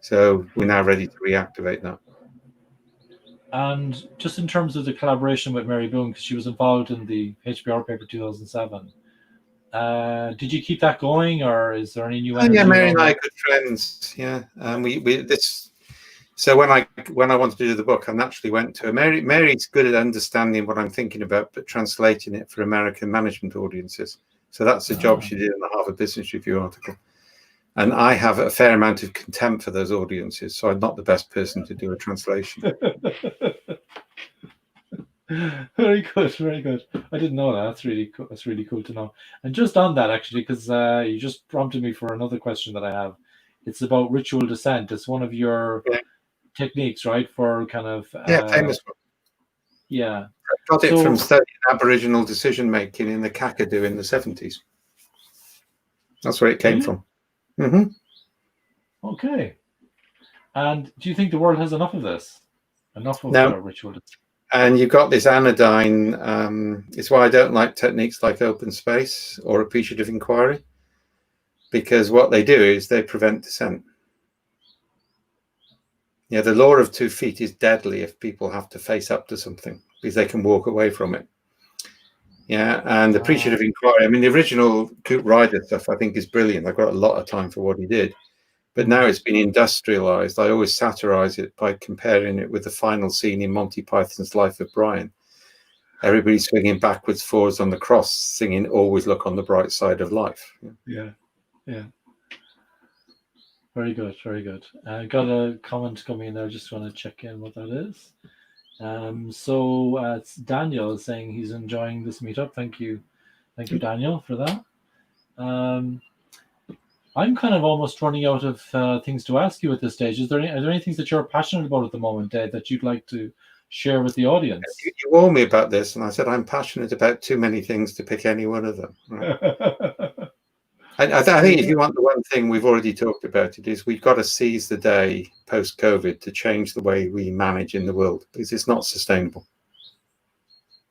So we're now ready to reactivate that. And just in terms of the collaboration with Mary Boone, because she was involved in the HBR paper 2007, did you keep that going, or is there any new energy? Yeah, Mary and I are good friends. Yeah, So when I wanted to do the book, I naturally went to her. Mary's good at understanding what I'm thinking about, but translating it for American management audiences. So that's the job she did in the Harvard Business Review article. And I have a fair amount of contempt for those audiences, so I'm not the best person to do a translation. Very good, very good. I didn't know that. That's really cool. That's really cool to know. And just on that, actually, because you just prompted me for another question that I have. It's about ritual dissent. It's one of your techniques, right? For kind of famous one. Yeah. I got it from studying Aboriginal decision making in the Kakadu in the 70s. That's where it came from. Mm-hmm. Okay. And do you think the world has enough of this? Enough of ritual dissent? And you've got this anodyne. It's why I don't like techniques like open space or appreciative inquiry, because what they do is they prevent dissent. Yeah, the law of 2 feet is deadly if people have to face up to something, because they can walk away from it. Yeah, and appreciative inquiry. I mean, the original Coop Ryder stuff I think is brilliant. I've got a lot of time for what he did. But now it's been industrialized. I always satirize it by comparing it with the final scene in Monty Python's Life of Brian. Everybody swinging backwards, forwards on the cross, singing "Always Look on the Bright Side of Life." Yeah. Very good, very good. I got a comment coming in there. Just want to check in what that is. So it's Daniel saying he's enjoying this meetup. Thank you, Daniel, for that. I'm kind of almost running out of things to ask you at this stage. Are there any things that you're passionate about at the moment, Dave, that you'd like to share with the audience? You warned me about this, and I said I'm passionate about too many things to pick any one of them. Right? I think if you want the one thing we've already talked about, it is we've got to seize the day post-COVID to change the way we manage in the world, because it's not sustainable.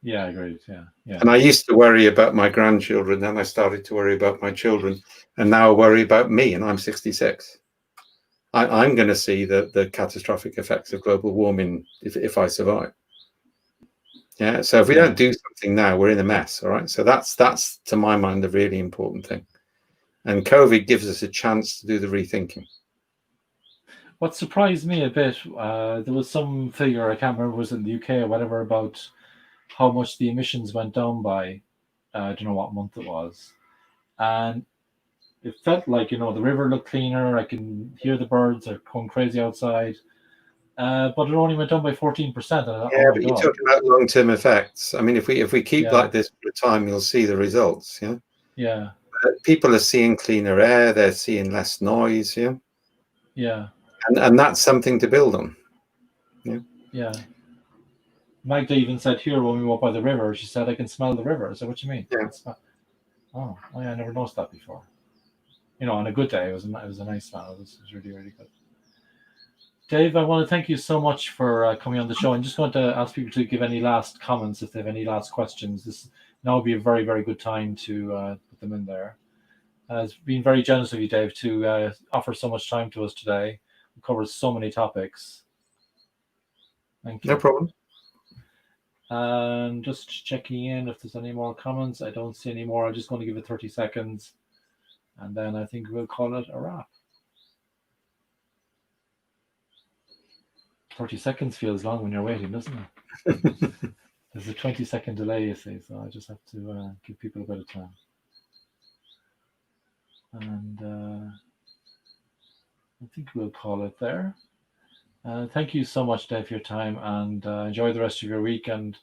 Yeah, agreed. Yeah. And I used to worry about my grandchildren, then I started to worry about my children, and now I worry about me, and I'm 66. I'm going to see the catastrophic effects of global warming if I survive. Yeah. So if we don't do something now, we're in a mess. All right. So that's to my mind the really important thing. And COVID gives us a chance to do the rethinking. What surprised me a bit, there was some figure, I can't remember, was it in the UK or whatever, about how much the emissions went down by, I don't know what month it was. And it felt like, the river looked cleaner. I can hear the birds are going crazy outside. But it only went down by 14%. Thought, yeah, but you're talking about long-term effects. I mean, if we keep like this for a time, you'll see the results. Yeah. Yeah. People are seeing cleaner air. They're seeing less noise. Yeah. Yeah. And that's something to build on. Yeah. Yeah. Magda even said here when we walked by the river, she said, "I can smell the river." I said, "What do you mean?" Yeah. Oh, yeah, I never noticed that before. On a good day, it was a nice smell. It was really, really good. Dave, I want to thank you so much for coming on the show. I'm just going to ask people to give any last comments if they have any last questions. This now would be a very, very good time to put them in there. It's been very generous of you, Dave, to offer so much time to us today. We covered so many topics. Thank you. No problem. And just checking in if there's any more comments. I don't see any more. I'm just going to give it 30 seconds. And then I think we'll call it a wrap. 30 seconds feels long when you're waiting, doesn't it? There's a 20-second delay, you see, so I just have to give people a bit of time. And I think we'll call it there. Thank you so much, Dave, for your time, and enjoy the rest of your week. And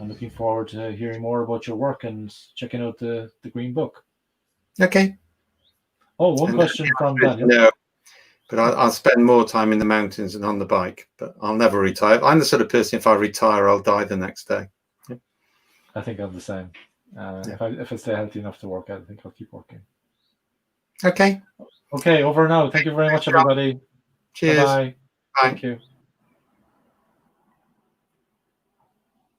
I'm looking forward to hearing more about your work and checking out the Green Book. Okay. Oh, one question from Daniel. No, but I'll spend more time in the mountains and on the bike, but I'll never retire. I'm the sort of person, if I retire, I'll die the next day. Yeah. I think I'm the same. If I stay healthy enough to work out, I think I'll keep working. Okay. Okay, over now. Thank you very much, everybody. Cheers. Bye-bye. Bye. Thank you.